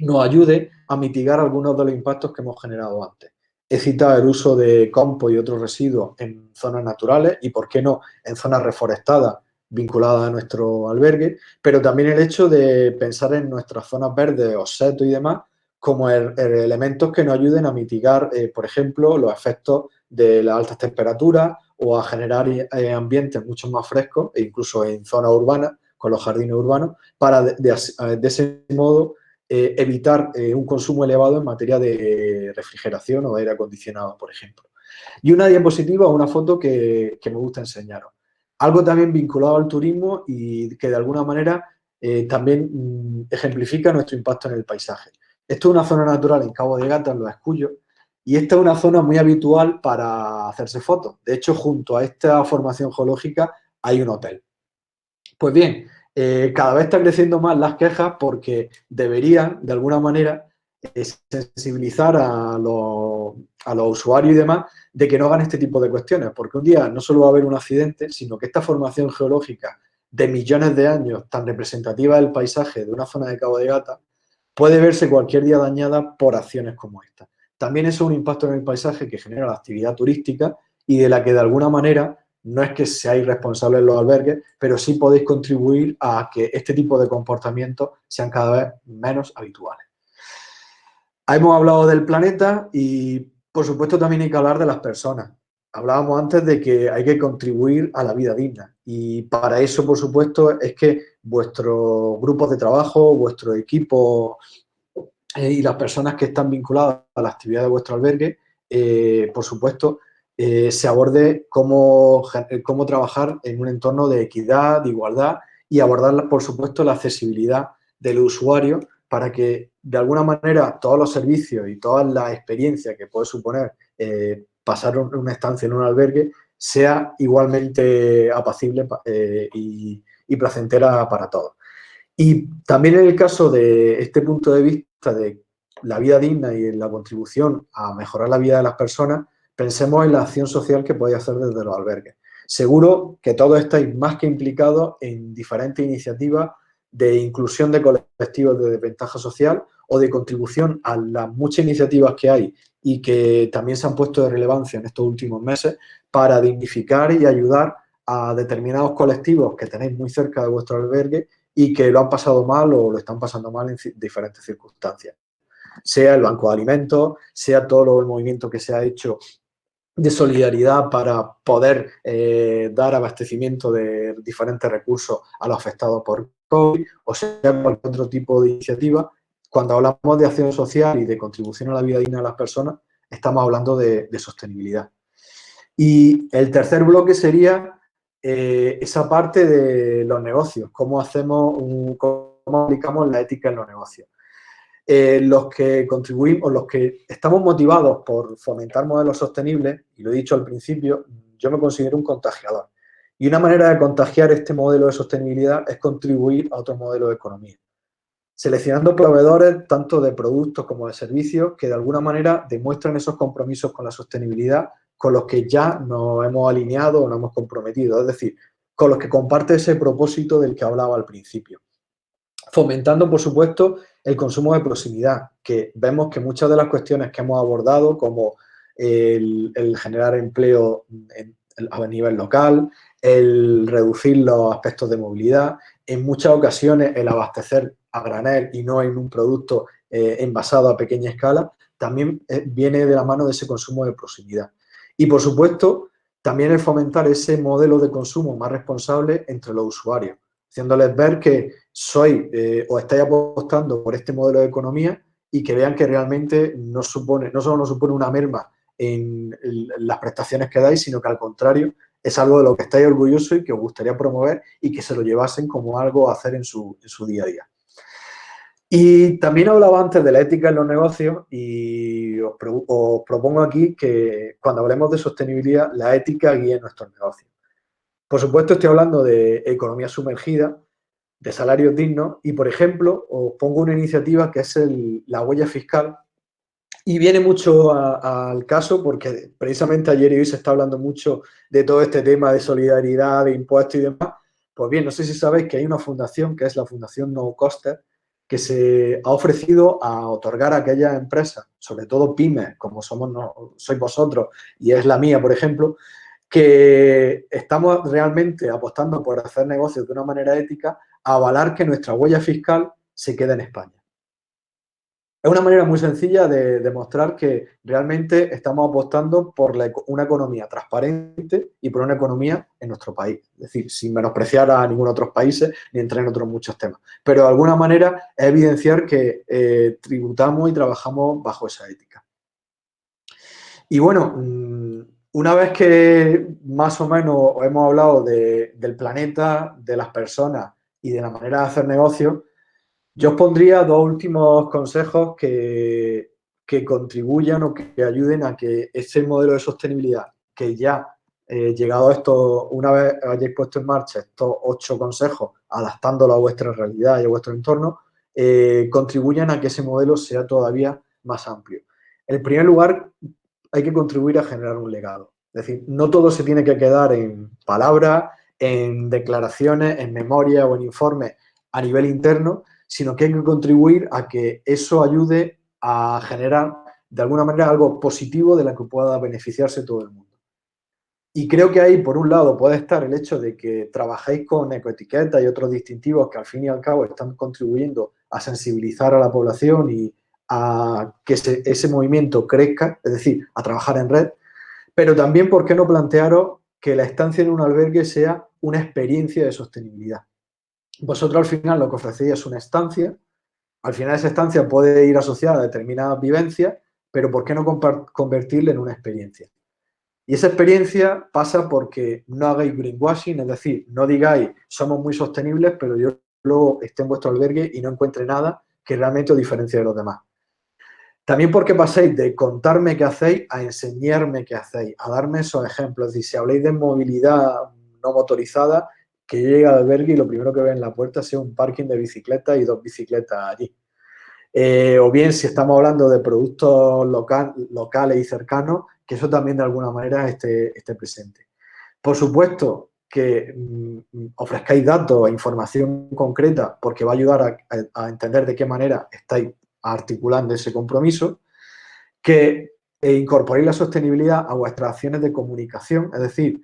nos ayude a mitigar algunos de los impactos que hemos generado antes. He citado el uso de compost y otros residuos en zonas naturales y, por qué no, en zonas reforestadas vinculadas a nuestro albergue, pero también el hecho de pensar en nuestras zonas verdes o setos y demás como elementos que nos ayuden a mitigar, por ejemplo, los efectos de las altas temperaturas o a generar ambientes mucho más frescos e incluso en zonas urbanas, con los jardines urbanos, para de ese modo evitar un consumo elevado en materia de refrigeración o de aire acondicionado, por ejemplo. Y una diapositiva o una foto que me gusta enseñaros. Algo también vinculado al turismo y que de alguna manera también ejemplifica nuestro impacto en el paisaje. Esto es una zona natural en Cabo de Gata, en Los Escullos, y esta es una zona muy habitual para hacerse fotos. De hecho, junto a esta formación geológica hay un hotel. Pues bien, cada vez está creciendo más las quejas porque deberían, de alguna manera, sensibilizar a los usuarios y demás de que no hagan este tipo de cuestiones, porque un día no solo va a haber un accidente, sino que esta formación geológica de millones de años, tan representativa del paisaje de una zona de Cabo de Gata, puede verse cualquier día dañada por acciones como esta. También eso es un impacto en el paisaje que genera la actividad turística y de la que de alguna manera no es que seáis responsables los albergues, pero sí podéis contribuir a que este tipo de comportamientos sean cada vez menos habituales. Hemos hablado del planeta y, por supuesto, también hay que hablar de las personas. Hablábamos antes de que hay que contribuir a la vida digna y para eso, por supuesto, es que vuestros grupos de trabajo, vuestro equipo y las personas que están vinculadas a la actividad de vuestro albergue, por supuesto, se aborde cómo trabajar en un entorno de equidad, de igualdad y abordar, por supuesto, la accesibilidad del usuario para que, de alguna manera, todos los servicios y toda la experiencia que puede suponer pasar una estancia en un albergue sea igualmente apacible y placentera para todos. Y también en el caso de este punto de vista de la vida digna y en la contribución a mejorar la vida de las personas, pensemos en la acción social que podéis hacer desde los albergues. Seguro que todos estáis más que implicados en diferentes iniciativas de inclusión de colectivos de desventaja social o de contribución a las muchas iniciativas que hay y que también se han puesto de relevancia en estos últimos meses para dignificar y ayudar a determinados colectivos que tenéis muy cerca de vuestro albergue y que lo han pasado mal o lo están pasando mal en diferentes circunstancias. Sea el banco de alimentos, sea todo el movimiento que se ha hecho de solidaridad para poder dar abastecimiento de diferentes recursos a los afectados por COVID, o sea, cualquier otro tipo de iniciativa. Cuando hablamos de acción social y de contribución a la vida digna de las personas, estamos hablando de sostenibilidad. Y el tercer bloque sería esa parte de los negocios, cómo aplicamos la ética en los negocios. Los que contribuimos, los que estamos motivados por fomentar modelos sostenibles, y lo he dicho al principio, yo me considero un contagiador. Y una manera de contagiar este modelo de sostenibilidad es contribuir a otro modelo de economía, seleccionando proveedores tanto de productos como de servicios que de alguna manera demuestran esos compromisos con la sostenibilidad con los que ya nos hemos alineado o nos hemos comprometido, es decir, con los que comparte ese propósito del que hablaba al principio. Fomentando, por supuesto, el consumo de proximidad, que vemos que muchas de las cuestiones que hemos abordado, como el generar empleo a nivel local, el reducir los aspectos de movilidad, en muchas ocasiones el abastecer a granel y no en un producto envasado a pequeña escala, también viene de la mano de ese consumo de proximidad. Y, por supuesto, también el fomentar ese modelo de consumo más responsable entre los usuarios, haciéndoles ver que o estáis apostando por este modelo de economía y que vean que realmente no solo nos supone una merma en las prestaciones que dais, sino que al contrario es algo de lo que estáis orgullosos y que os gustaría promover y que se lo llevasen como algo a hacer en su día a día. Y también hablaba antes de la ética en los negocios y os propongo aquí que cuando hablemos de sostenibilidad, la ética guíe nuestros negocios. Por supuesto, estoy hablando de economía sumergida, de salarios dignos y, por ejemplo, os pongo una iniciativa que es la huella fiscal y viene mucho al caso porque precisamente ayer y hoy se está hablando mucho de todo este tema de solidaridad, de impuestos y demás. Pues bien, no sé si sabéis que hay una fundación que es la Fundación No Coster que se ha ofrecido a otorgar a aquellas empresas, sobre todo pymes, como sois vosotros y es la mía, por ejemplo, que estamos realmente apostando por hacer negocios de una manera ética, a avalar que nuestra huella fiscal se quede en España. Es una manera muy sencilla de demostrar que realmente estamos apostando por una economía transparente y por una economía en nuestro país. Es decir, sin menospreciar a ningún otro país ni entrar en otros muchos temas. Pero de alguna manera es evidenciar que tributamos y trabajamos bajo esa ética. Y bueno, Una vez que más o menos hemos hablado del planeta, de las personas y de la manera de hacer negocios, yo os pondría dos últimos consejos que contribuyan o que ayuden a que ese modelo de sostenibilidad, que ya llegado a esto, una vez hayáis puesto en marcha estos 8 consejos, adaptándolo a vuestra realidad y a vuestro entorno, contribuyan a que ese modelo sea todavía más amplio. En primer lugar, hay que contribuir a generar un legado. Es decir, no todo se tiene que quedar en palabras, en declaraciones, en memoria o en informes a nivel interno, sino que hay que contribuir a que eso ayude a generar de alguna manera algo positivo de la que pueda beneficiarse todo el mundo. Y creo que ahí, por un lado, puede estar el hecho de que trabajéis con ecoetiquetas y otros distintivos que al fin y al cabo están contribuyendo a sensibilizar a la población y a que ese movimiento crezca, es decir, a trabajar en red, pero también, ¿por qué no plantearos que la estancia en un albergue sea una experiencia de sostenibilidad? Vosotros al final lo que ofrecéis es una estancia, al final esa estancia puede ir asociada a determinadas vivencias, pero ¿por qué no convertirla en una experiencia? Y esa experiencia pasa porque no hagáis greenwashing, es decir, no digáis somos muy sostenibles, pero yo luego esté en vuestro albergue y no encuentre nada que realmente os diferencie de los demás. También porque paséis de contarme qué hacéis a enseñarme qué hacéis, a darme esos ejemplos. Es decir, si habléis de movilidad no motorizada, que yo llegue al albergue y lo primero que vea en la puerta sea un parking de bicicletas y 2 bicicletas allí. O bien, si estamos hablando de productos locales y cercanos, que eso también de alguna manera esté presente. Por supuesto que ofrezcáis datos e información concreta porque va a ayudar a entender de qué manera estáis articulando ese compromiso, que incorporéis la sostenibilidad a vuestras acciones de comunicación, es decir,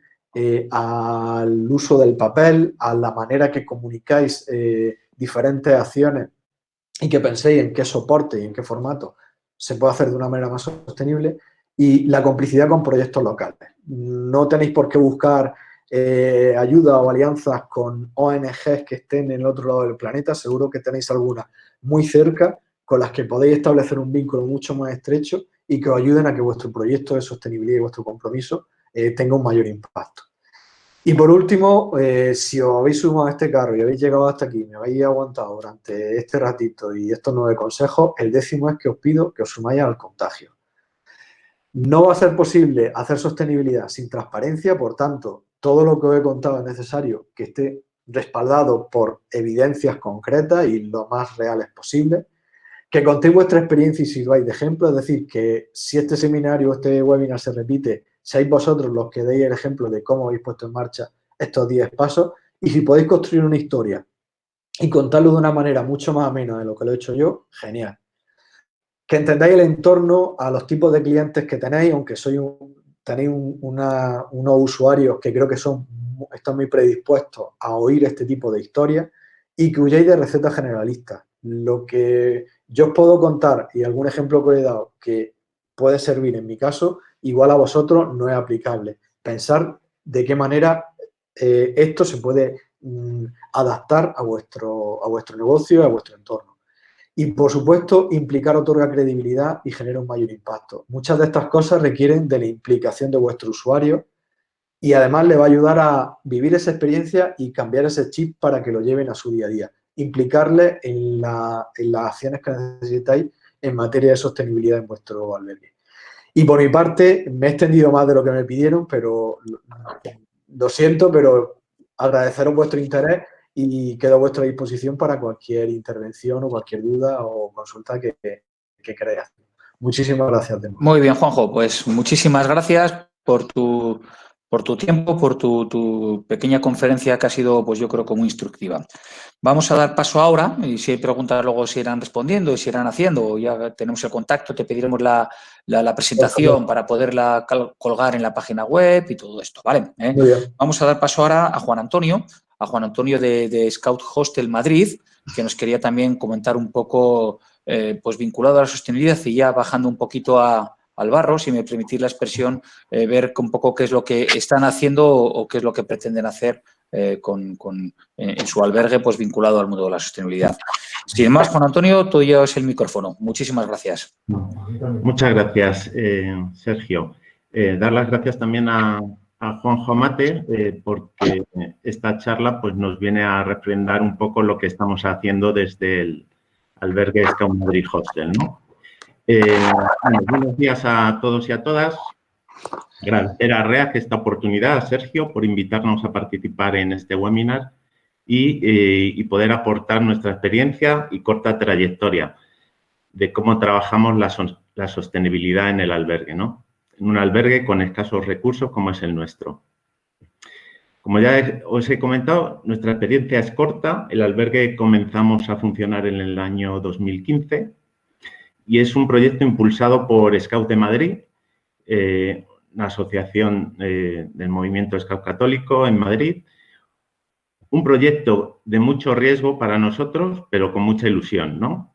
al uso del papel, a la manera que comunicáis diferentes acciones y que penséis en qué soporte y en qué formato se puede hacer de una manera más sostenible, y la complicidad con proyectos locales. No tenéis por qué buscar ayuda o alianzas con ONGs que estén en el otro lado del planeta, seguro que tenéis algunas muy cerca con las que podéis establecer un vínculo mucho más estrecho y que os ayuden a que vuestro proyecto de sostenibilidad y vuestro compromiso tenga un mayor impacto. Y por último, si os habéis sumado a este carro y habéis llegado hasta aquí, me habéis aguantado durante este ratito y estos 9 consejos, el 10º es que os pido que os sumáis al contagio. No va a ser posible hacer sostenibilidad sin transparencia, por tanto, todo lo que os he contado es necesario que esté respaldado por evidencias concretas y lo más reales posible. Que contéis vuestra experiencia y sirváis de ejemplo, es decir, que si este seminario o este webinar se repite, seáis vosotros los que deis el ejemplo de cómo habéis puesto en marcha estos 10 pasos, y si podéis construir una historia y contarlo de una manera mucho más amena de lo que lo he hecho yo, genial. Que entendáis el entorno, a los tipos de clientes que tenéis, aunque tenéis unos usuarios que creo que están muy predispuestos a oír este tipo de historias, y que huyáis de recetas generalistas. Lo que yo os puedo contar y algún ejemplo que os he dado que puede servir en mi caso, igual a vosotros no es aplicable. Pensar de qué manera esto se puede adaptar a vuestro negocio, a vuestro entorno. Y, por supuesto, implicar otorga credibilidad y genera un mayor impacto. Muchas de estas cosas requieren de la implicación de vuestro usuario y además le va a ayudar a vivir esa experiencia y cambiar ese chip para que lo lleven a su día a día. Implicarle en las acciones que necesitáis en materia de sostenibilidad en vuestro albergue. Y por mi parte, me he extendido más de lo que me pidieron, pero lo siento, pero agradeceros vuestro interés y quedo a vuestra disposición para cualquier intervención o cualquier duda o consulta que queráis hacer. Muchísimas gracias, de nuevo. Muy bien, Juanjo, pues muchísimas gracias por tu tiempo, por tu pequeña conferencia que ha sido, pues yo creo que muy instructiva. Vamos a dar paso ahora, y si hay preguntas luego se irán respondiendo y se irán haciendo, ya tenemos el contacto, te pediremos la presentación para poderla colgar en la página web y todo esto, ¿vale? Muy bien. Vamos a dar paso ahora a Juan Antonio de Scout Hostel Madrid, que nos quería también comentar un poco, pues vinculado a la sostenibilidad y ya bajando un poquito al barro, si me permitís la expresión, ver un poco qué es lo que están haciendo o qué es lo que pretenden hacer en su albergue, pues vinculado al mundo de la sostenibilidad. Sin más, Juan Antonio, tú llevas el micrófono. Muchísimas gracias. Muchas gracias, Sergio. Dar las gracias también a Juanjo Amate porque esta charla pues, nos viene a refrendar un poco lo que estamos haciendo desde el albergue Scout Madrid Hostel, ¿no? Bueno, buenos días a todos y a todas. Agradecer a REAC esta oportunidad, a Sergio, por invitarnos a participar en este webinar y poder aportar nuestra experiencia y corta trayectoria de cómo trabajamos la sostenibilidad en el albergue, ¿no? En un albergue con escasos recursos como es el nuestro. Como ya os he comentado, nuestra experiencia es corta. El albergue comenzamos a funcionar en el año 2015 y es un proyecto impulsado por Scout de Madrid, una asociación del movimiento Scout Católico en Madrid. Un proyecto de mucho riesgo para nosotros, pero con mucha ilusión, ¿no?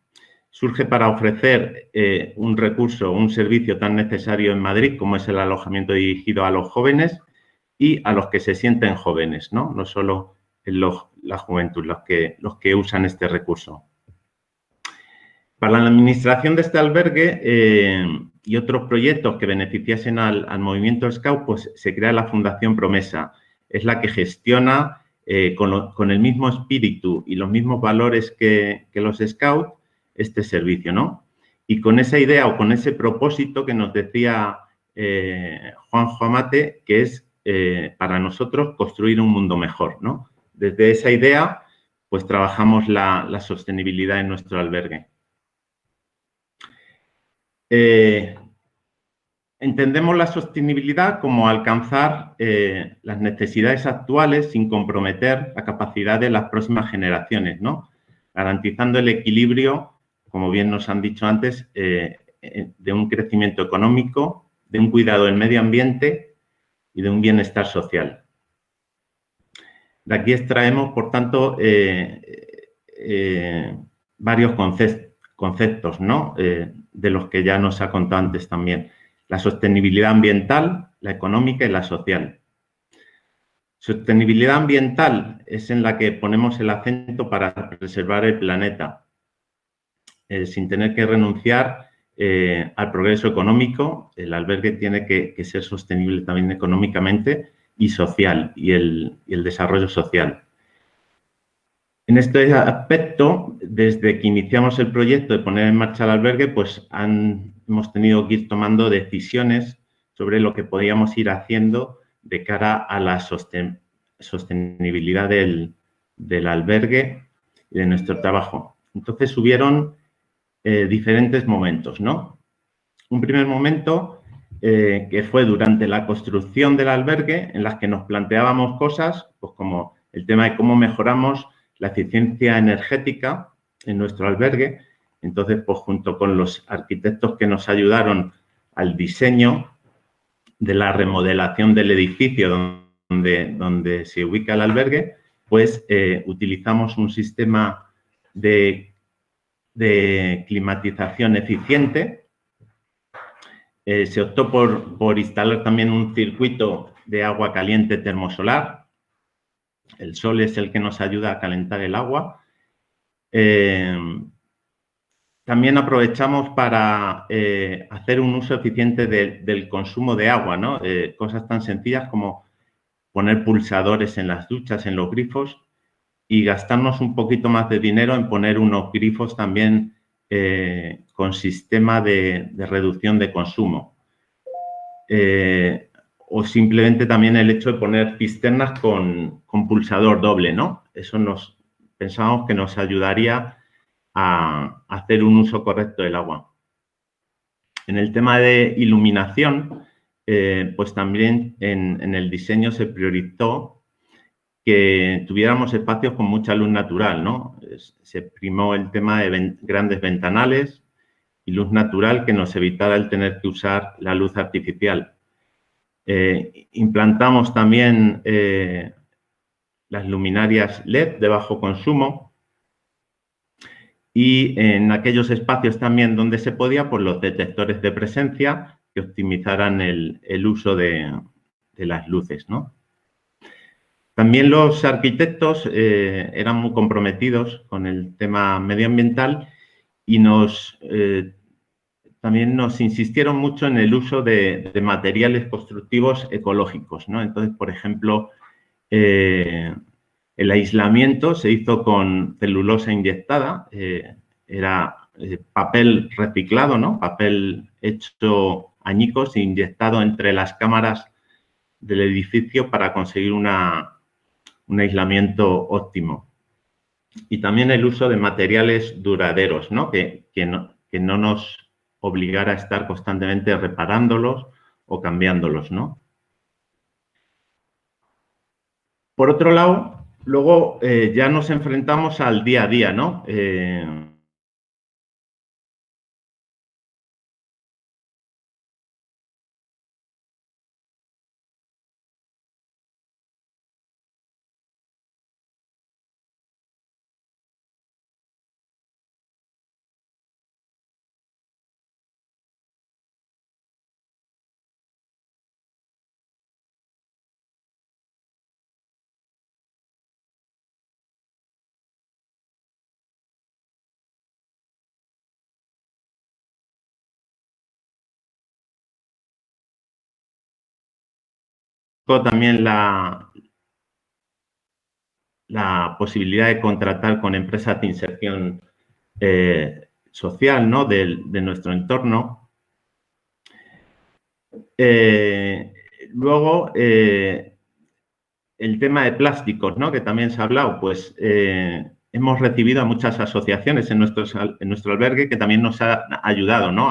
Surge para ofrecer un recurso, un servicio tan necesario en Madrid como es el alojamiento dirigido a los jóvenes y a los que se sienten jóvenes, ¿no? No solo en la juventud, los que usan este recurso. Para la administración de este albergue y otros proyectos que beneficiasen al movimiento Scout, pues se crea la Fundación Promesa. Es la que gestiona con el mismo espíritu y los mismos valores que los Scouts este servicio, ¿no? Y con esa idea o con ese propósito que nos decía Juanjo Amate, que es para nosotros construir un mundo mejor, ¿no? Desde esa idea, pues trabajamos la sostenibilidad en nuestro albergue. Entendemos la sostenibilidad como alcanzar las necesidades actuales sin comprometer la capacidad de las próximas generaciones, ¿no? Garantizando el equilibrio, como bien nos han dicho antes, de un crecimiento económico, de un cuidado del medio ambiente y de un bienestar social. De aquí extraemos, por tanto, varios conceptos, ¿no? De los que ya nos ha contado antes también. La sostenibilidad ambiental, la económica y la social. Sostenibilidad ambiental es en la que ponemos el acento para preservar el planeta, sin tener que renunciar al progreso económico. El albergue tiene que ser sostenible también económicamente y social, y el desarrollo social. En este aspecto, desde que iniciamos el proyecto de poner en marcha el albergue, pues hemos tenido que ir tomando decisiones sobre lo que podíamos ir haciendo de cara a la sostenibilidad del albergue y de nuestro trabajo. Entonces, hubieron diferentes momentos, ¿no? Un primer momento que fue durante la construcción del albergue, en las que nos planteábamos cosas, pues como el tema de cómo mejoramos la eficiencia energética en nuestro albergue. Entonces, pues junto con los arquitectos que nos ayudaron al diseño de la remodelación del edificio donde se ubica el albergue, pues utilizamos un sistema de climatización eficiente. Se optó por instalar también un circuito de agua caliente termosolar. El sol es el que nos ayuda a calentar el agua. También aprovechamos para hacer un uso eficiente del consumo de agua, ¿no? Cosas tan sencillas como poner pulsadores en las duchas, en los grifos, y gastarnos un poquito más de dinero en poner unos grifos también con sistema de reducción de consumo. O simplemente también el hecho de poner cisternas con pulsador doble, ¿no? Eso pensábamos que nos ayudaría a hacer un uso correcto del agua. En el tema de iluminación, pues también en el diseño se priorizó que tuviéramos espacios con mucha luz natural, ¿no? Se primó el tema de grandes ventanales y luz natural que nos evitara el tener que usar la luz artificial. Implantamos también las luminarias LED de bajo consumo y en aquellos espacios también donde se podía, pues los detectores de presencia que optimizaran el uso de las luces, ¿no? También los arquitectos eran muy comprometidos con el tema medioambiental y nos también nos insistieron mucho en el uso de materiales constructivos ecológicos, ¿no? Entonces, por ejemplo, el aislamiento se hizo con celulosa inyectada, era papel reciclado, ¿no? Papel hecho añicos e inyectado entre las cámaras del edificio para conseguir un aislamiento óptimo. Y también el uso de materiales duraderos, ¿no? Que no nos obligara a estar constantemente reparándolos o cambiándolos, ¿no? Por otro lado, luego ya nos enfrentamos al día a día, ¿no? También la posibilidad de contratar con empresas de inserción social, ¿no? de nuestro entorno. Luego, el tema de plásticos, ¿no? Que también se ha hablado, pues hemos recibido a muchas asociaciones en nuestro albergue que también nos ha ayudado, ¿no?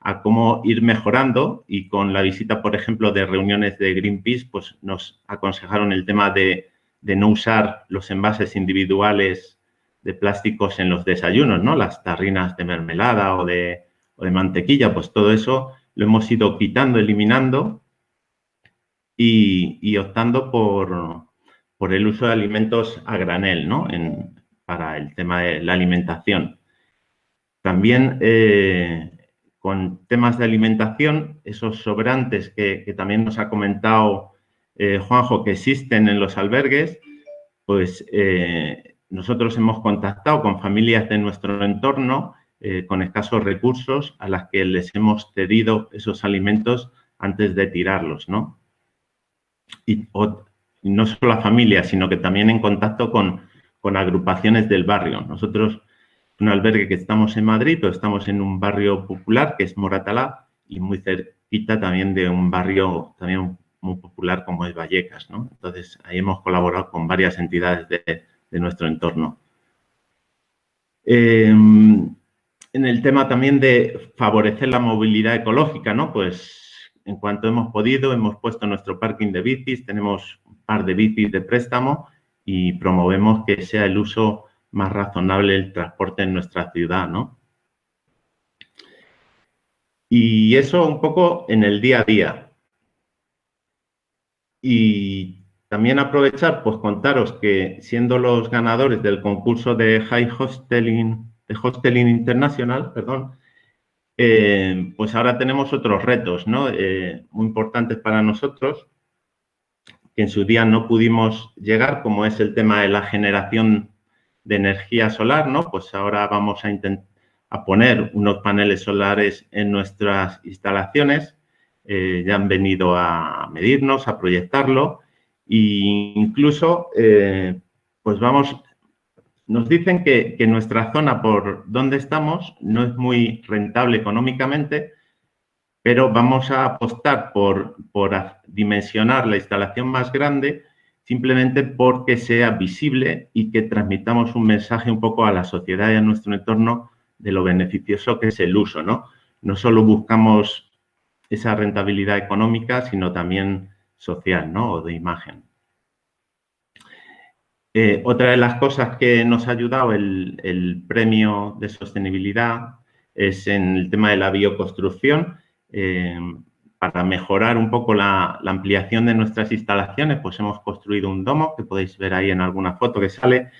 a cómo ir mejorando, y con la visita, por ejemplo, de reuniones de Greenpeace, pues nos aconsejaron el tema de no usar los envases individuales de plásticos en los desayunos, ¿no? Las tarrinas de mermelada o de mantequilla, pues todo eso lo hemos ido quitando, eliminando y optando por el uso de alimentos a granel, ¿no? Para el tema de la alimentación. También con temas de alimentación, esos sobrantes que también nos ha comentado Juanjo, que existen en los albergues, pues nosotros hemos contactado con familias de nuestro entorno con escasos recursos, a las que les hemos cedido esos alimentos antes de tirarlos, ¿no? Y no solo a familias, sino que también en contacto con agrupaciones del barrio. Nosotros, un albergue que estamos en Madrid, pero estamos en un barrio popular que es Moratalá, y muy cerquita también de un barrio también muy popular como es Vallecas, ¿no? Entonces, ahí hemos colaborado con varias entidades de nuestro entorno. En el tema también de favorecer la movilidad ecológica, ¿no? Pues en cuanto hemos podido, hemos puesto nuestro parking de bicis, tenemos un par de bicis de préstamo y promovemos que sea el uso más razonable del transporte en nuestra ciudad, ¿no? Y eso un poco en el día a día. Y también aprovechar, pues contaros que siendo los ganadores del concurso de Hosteling International, perdón, pues ahora tenemos otros retos, ¿no? Muy importantes para nosotros, que en su día no pudimos llegar, como es el tema de la generación de energía solar, ¿no? Pues ahora vamos a poner unos paneles solares en nuestras instalaciones. Ya han venido a medirnos, a proyectarlo, e incluso pues nos dicen que nuestra zona por donde estamos no es muy rentable económicamente, pero vamos a apostar por dimensionar la instalación más grande, simplemente porque sea visible y que transmitamos un mensaje un poco a la sociedad y a nuestro entorno de lo beneficioso que es el uso, ¿no? No solo buscamos esa rentabilidad económica, sino también social, ¿no? O de imagen. Otra de las cosas que nos ha ayudado el premio de sostenibilidad es en el tema de la bioconstrucción. Para mejorar un poco la ampliación de nuestras instalaciones, pues hemos construido un domo, que podéis ver ahí en alguna foto que sale,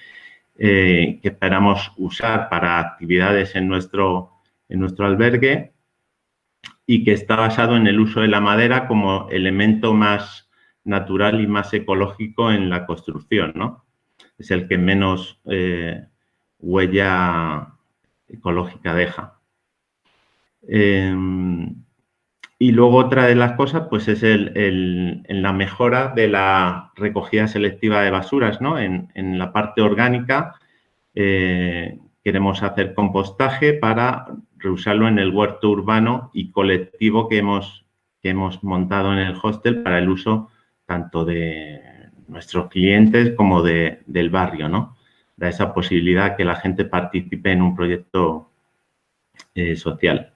que esperamos usar para actividades en nuestro albergue, y que está basado en el uso de la madera como elemento más natural y más ecológico en la construcción, ¿no? Es el que menos huella ecológica deja. Y luego otra de las cosas, pues es en la mejora de la recogida selectiva de basuras, ¿no? En la parte orgánica queremos hacer compostaje para reusarlo en el huerto urbano y colectivo que hemos montado en el hostel para el uso tanto de nuestros clientes como del barrio, ¿no? Da esa posibilidad que la gente participe en un proyecto social.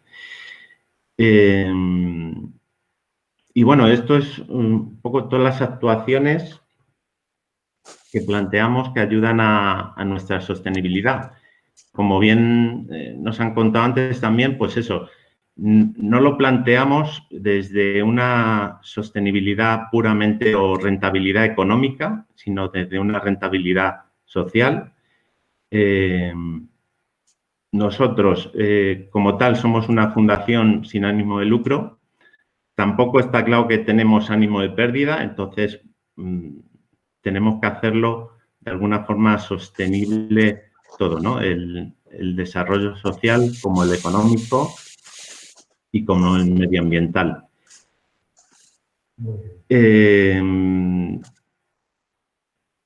Y bueno, esto es un poco todas las actuaciones que planteamos que ayudan a nuestra sostenibilidad. Como bien nos han contado antes también, pues eso, no lo planteamos desde una sostenibilidad puramente o rentabilidad económica, sino desde una rentabilidad social. Nosotros, como tal, somos una fundación sin ánimo de lucro. Tampoco está claro que tenemos ánimo de pérdida, entonces tenemos que hacerlo de alguna forma sostenible todo, ¿no? El desarrollo social como el económico y como el medioambiental.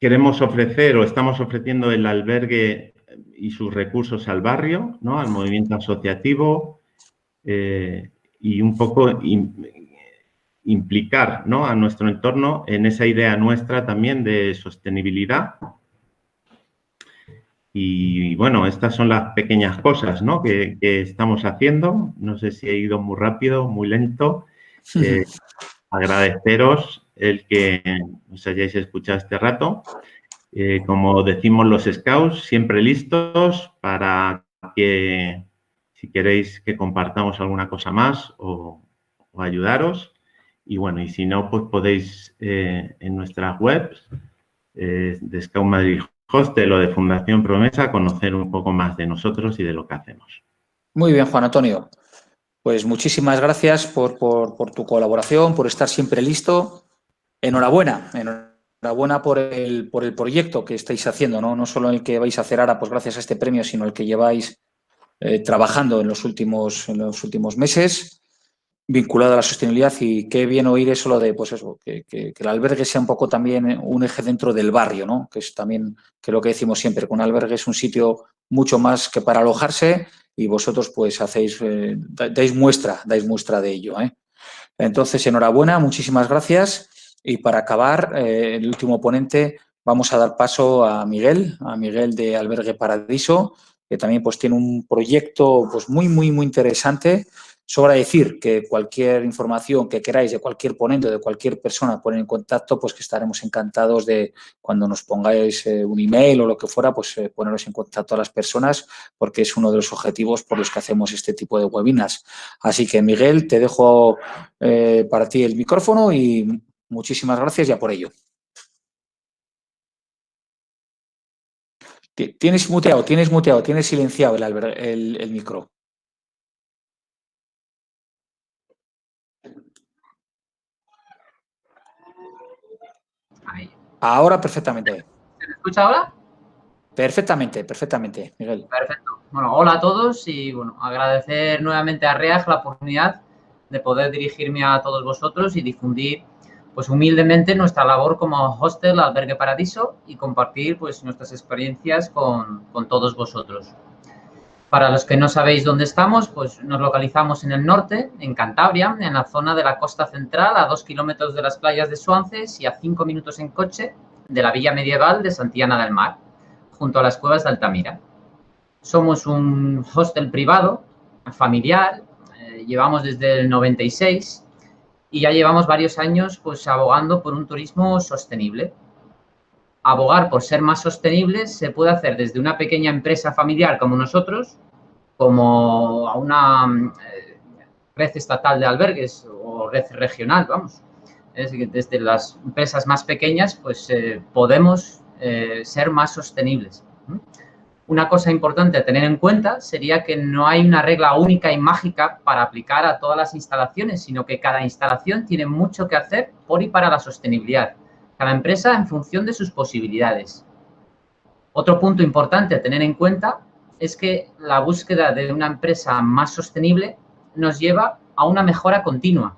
Queremos ofrecer o estamos ofreciendo el albergue y sus recursos al barrio, ¿no? Al movimiento asociativo y un poco implicar, ¿no? A nuestro entorno en esa idea nuestra también de sostenibilidad. Y bueno, estas son las pequeñas cosas, ¿no? que estamos haciendo. No sé si he ido muy rápido, muy lento. Agradeceros el que nos hayáis escuchado este rato. Como decimos los scouts, siempre listos para que, si queréis que compartamos alguna cosa más o ayudaros. Y bueno, y si no, pues podéis en nuestras webs de Scout Madrid Hostel o de Fundación Promesa conocer un poco más de nosotros y de lo que hacemos. Muy bien, Juan Antonio. Pues muchísimas gracias por tu colaboración, por estar siempre listo. Enhorabuena por el proyecto que estáis haciendo, ¿no? No solo el que vais a hacer ahora, pues gracias a este premio, sino el que lleváis trabajando en los últimos meses, vinculado a la sostenibilidad. Y qué bien oír eso, lo de, pues eso, que el albergue sea un poco también un eje dentro del barrio, ¿no? Que es también, que lo que decimos siempre, que un albergue es un sitio mucho más que para alojarse, y vosotros pues hacéis, dais muestra de ello, ¿eh? Entonces, enhorabuena, muchísimas gracias. Y para acabar, el último ponente, vamos a dar paso a Miguel de Albergue Paradiso, que también pues tiene un proyecto pues muy interesante. Sobra decir que cualquier información que queráis de cualquier ponente o de cualquier persona poner en contacto, pues que estaremos encantados de, cuando nos pongáis un email o lo que fuera, pues poneros en contacto a las personas, porque es uno de los objetivos por los que hacemos este tipo de webinars. Así que, Miguel, te dejo para ti el micrófono y muchísimas gracias ya por ello. Tienes muteado, tienes silenciado el micro. Ahí. Ahora perfectamente. ¿Se me escucha ahora? Perfectamente, Miguel. Perfecto. Bueno, hola a todos y bueno, agradecer nuevamente a REAG la oportunidad de poder dirigirme a todos vosotros y difundir pues humildemente nuestra labor como hostel Albergue Paradiso y compartir pues nuestras experiencias con todos vosotros. Para los que no sabéis dónde estamos, pues nos localizamos en el norte, en Cantabria, en la zona de la costa central, a 2 kilómetros de las playas de Suances y a 5 minutos en coche de la villa medieval de Santillana del Mar, junto a las cuevas de Altamira. Somos un hostel privado, familiar, llevamos desde el 96 y ya llevamos varios años pues abogando por un turismo sostenible. Abogar por ser más sostenibles se puede hacer desde una pequeña empresa familiar como nosotros, como a una red estatal de albergues o red regional, vamos. Es decir, desde las empresas más pequeñas pues podemos ser más sostenibles. Una cosa importante a tener en cuenta sería que no hay una regla única y mágica para aplicar a todas las instalaciones, sino que cada instalación tiene mucho que hacer por y para la sostenibilidad. Cada empresa en función de sus posibilidades. Otro punto importante a tener en cuenta es que la búsqueda de una empresa más sostenible nos lleva a una mejora continua.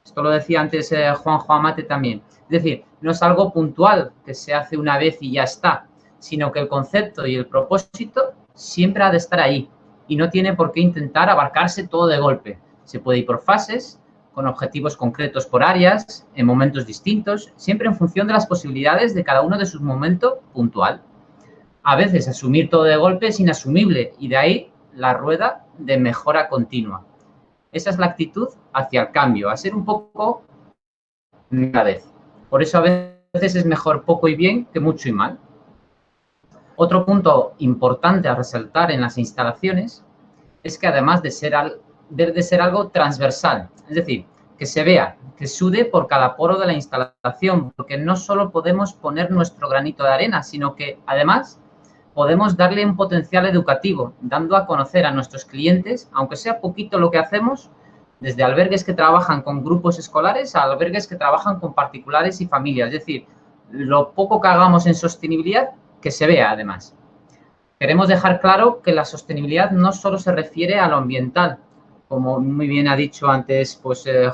Esto lo decía antes Juanjo Amate también. Es decir, no es algo puntual que se hace una vez y ya está, sino que el concepto y el propósito siempre ha de estar ahí y no tiene por qué intentar abarcarse todo de golpe. Se puede ir por fases, con objetivos concretos por áreas, en momentos distintos, siempre en función de las posibilidades de cada uno de sus momentos puntual. A veces asumir todo de golpe es inasumible y de ahí la rueda de mejora continua. Esa es la actitud hacia el cambio, a ser un poco cada vez. Por eso a veces es mejor poco y bien que mucho y mal. Otro punto importante a resaltar en las instalaciones es que además de ser algo transversal, es decir, que se vea, que sude por cada poro de la instalación, porque no solo podemos poner nuestro granito de arena, sino que además podemos darle un potencial educativo, dando a conocer a nuestros clientes, aunque sea poquito lo que hacemos, desde albergues que trabajan con grupos escolares a albergues que trabajan con particulares y familias. Es decir, lo poco que hagamos en sostenibilidad, que se vea además. Queremos dejar claro que la sostenibilidad no solo se refiere a lo ambiental, como muy bien ha dicho antes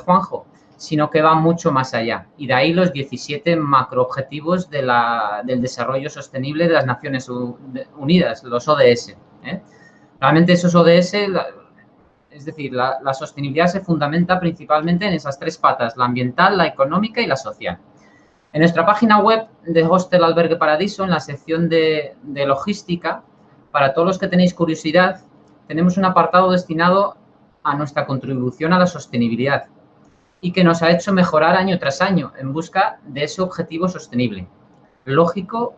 Juanjo, sino que va mucho más allá. Y de ahí los 17 macroobjetivos del desarrollo sostenible de las Naciones Unidas, los ODS. Realmente esos ODS, es decir, la sostenibilidad se fundamenta principalmente en esas tres patas, la ambiental, la económica y la social. En nuestra página web de Hostel Albergue Paradiso, en la sección de logística, para todos los que tenéis curiosidad, tenemos un apartado destinado a nuestra contribución a la sostenibilidad y que nos ha hecho mejorar año tras año en busca de ese objetivo sostenible. Lógico,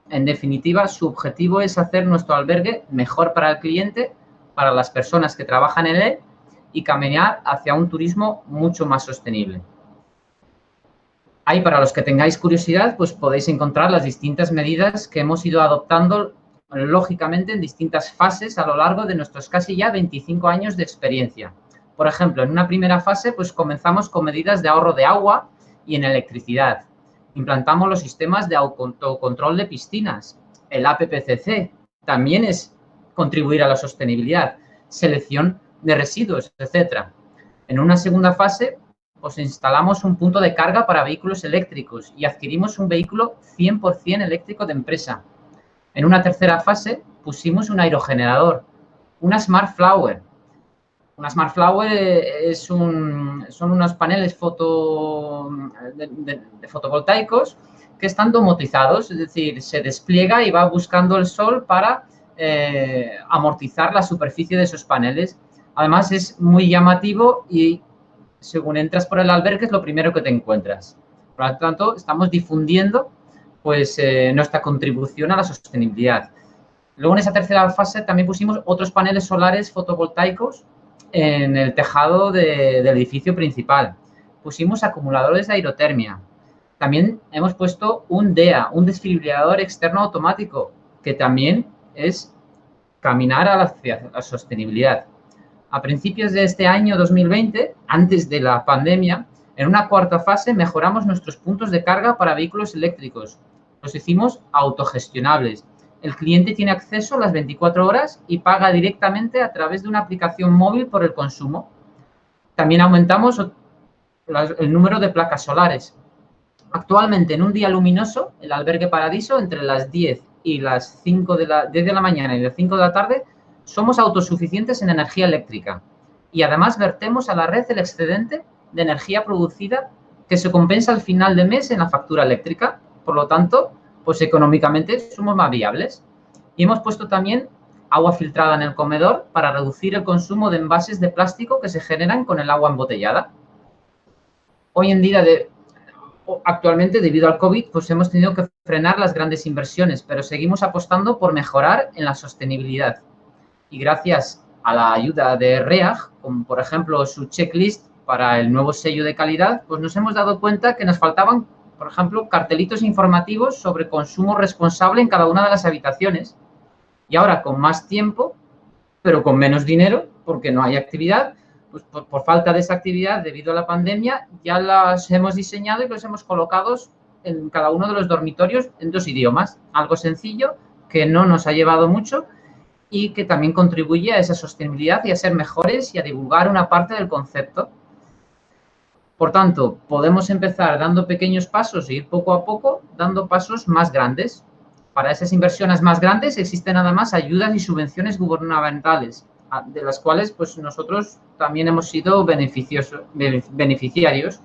en definitiva, su objetivo es hacer nuestro albergue mejor para el cliente, para las personas que trabajan en él y caminar hacia un turismo mucho más sostenible. Ahí, para los que tengáis curiosidad, pues podéis encontrar las distintas medidas que hemos ido adoptando, lógicamente, en distintas fases a lo largo de nuestros casi ya 25 años de experiencia. Por ejemplo, en una primera fase, pues comenzamos con medidas de ahorro de agua y en electricidad. Implantamos los sistemas de autocontrol de piscinas. El APPCC también es contribuir a la sostenibilidad, selección de residuos, etc. En una segunda fase, pues instalamos un punto de carga para vehículos eléctricos y adquirimos un vehículo 100% eléctrico de empresa. En una tercera fase pusimos un aerogenerador, una Smart Flower. Una Smart Flower son unos paneles fotovoltaicos que están domotizados, es decir, se despliega y va buscando el sol para amortizar la superficie de esos paneles. Además, es muy llamativo y según entras por el albergue es lo primero que te encuentras. Por lo tanto, estamos difundiendo pues, nuestra contribución a la sostenibilidad. Luego, en esa tercera fase, también pusimos otros paneles solares fotovoltaicos en el tejado del edificio principal. Pusimos acumuladores de aerotermia. También hemos puesto un DEA, un desfibrilador externo automático, que también es caminar hacia la sostenibilidad. A principios de este año 2020, antes de la pandemia, en una cuarta fase mejoramos nuestros puntos de carga para vehículos eléctricos. Los hicimos autogestionables. El cliente tiene acceso a las 24 horas y paga directamente a través de una aplicación móvil por el consumo. También aumentamos el número de placas solares. Actualmente, en un día luminoso, el Albergue Paradiso, entre las 10 y las 5 10 de la mañana y las 5 de la tarde, somos autosuficientes en energía eléctrica y además vertemos a la red el excedente de energía producida que se compensa al final de mes en la factura eléctrica. Por lo tanto, pues económicamente somos más viables. Y hemos puesto también agua filtrada en el comedor para reducir el consumo de envases de plástico que se generan con el agua embotellada. Hoy en día, actualmente, debido al COVID, pues hemos tenido que frenar las grandes inversiones, pero seguimos apostando por mejorar en la sostenibilidad. Y gracias a la ayuda de REAG, como por ejemplo su checklist para el nuevo sello de calidad, pues nos hemos dado cuenta que nos faltaban, por ejemplo, cartelitos informativos sobre consumo responsable en cada una de las habitaciones. Y ahora, con más tiempo, pero con menos dinero, porque no hay actividad, pues por falta de esa actividad debido a la pandemia, ya las hemos diseñado y los hemos colocado en cada uno de los dormitorios en 2 idiomas. Algo sencillo, que no nos ha llevado mucho y que también contribuye a esa sostenibilidad y a ser mejores y a divulgar una parte del concepto. Por tanto, podemos empezar dando pequeños pasos e ir poco a poco dando pasos más grandes. Para esas inversiones más grandes existen además ayudas y subvenciones gubernamentales, de las cuales pues, nosotros también hemos sido beneficiarios,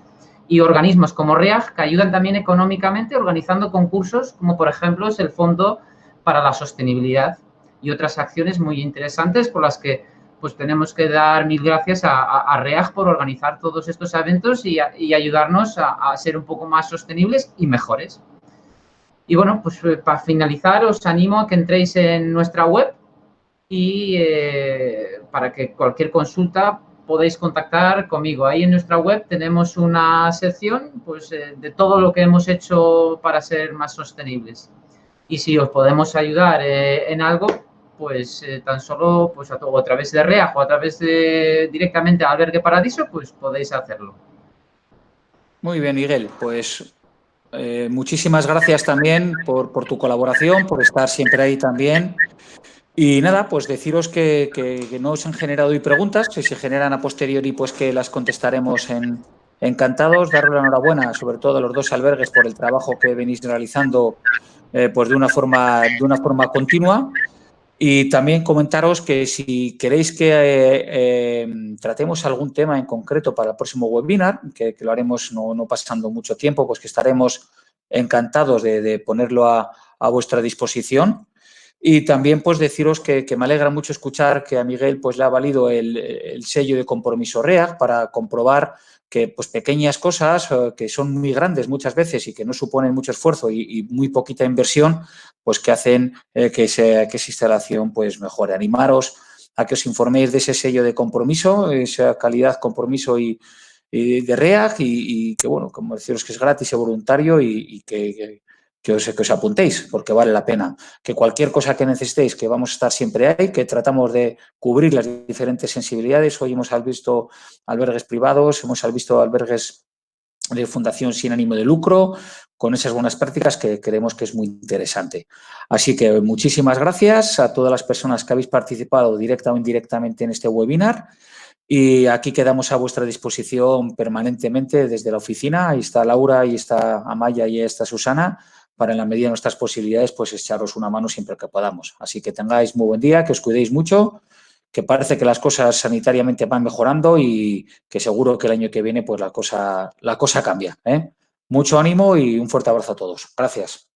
y organismos como REAG que ayudan también económicamente organizando concursos como por ejemplo es el Fondo para la Sostenibilidad y otras acciones muy interesantes por las que pues tenemos que dar mil gracias a REAG por organizar todos estos eventos y ayudarnos a ser un poco más sostenibles y mejores. Y bueno, pues para finalizar os animo a que entréis en nuestra web y para que cualquier consulta podéis contactar conmigo. Ahí en nuestra web tenemos una sección pues, de todo lo que hemos hecho para ser más sostenibles. Y si os podemos ayudar en algo, pues tan solo pues, a través de REAG o a través de directamente a Albergue Paradiso, pues podéis hacerlo. Muy bien, Miguel. Pues muchísimas gracias también por tu colaboración, por estar siempre ahí también. Y nada, pues deciros que no os han generado hoy preguntas, si se generan a posteriori, pues que las contestaremos encantados. Daros la enhorabuena, sobre todo a los dos albergues, por el trabajo que venís realizando pues de una forma continua. Y también comentaros que si queréis que tratemos algún tema en concreto para el próximo webinar, que lo haremos no pasando mucho tiempo, pues que estaremos encantados de ponerlo a vuestra disposición. Y también pues deciros que me alegra mucho escuchar que a Miguel pues le ha valido el sello de compromiso REAG para comprobar que pues pequeñas cosas que son muy grandes muchas veces y que no suponen mucho esfuerzo y muy poquita inversión, pues que hacen que esa instalación pues mejore. Animaros a que os informéis de ese sello de compromiso, esa calidad, compromiso y de REAG y que, bueno, como deciros que es gratis y voluntario y que os apuntéis, porque vale la pena. Que cualquier cosa que necesitéis, que vamos a estar siempre ahí, que tratamos de cubrir las diferentes sensibilidades. Hoy hemos visto albergues privados, hemos visto albergues de fundación sin ánimo de lucro, con esas buenas prácticas que creemos que es muy interesante. Así que muchísimas gracias a todas las personas que habéis participado directa o indirectamente en este webinar. Y aquí quedamos a vuestra disposición permanentemente desde la oficina. Ahí está Laura, ahí está Amaya y ahí está Susana, para en la medida de nuestras posibilidades pues echaros una mano siempre que podamos. Así que tengáis muy buen día, que os cuidéis mucho, que parece que las cosas sanitariamente van mejorando y que seguro que el año que viene pues la cosa cambia. Mucho ánimo y un fuerte abrazo a todos. Gracias.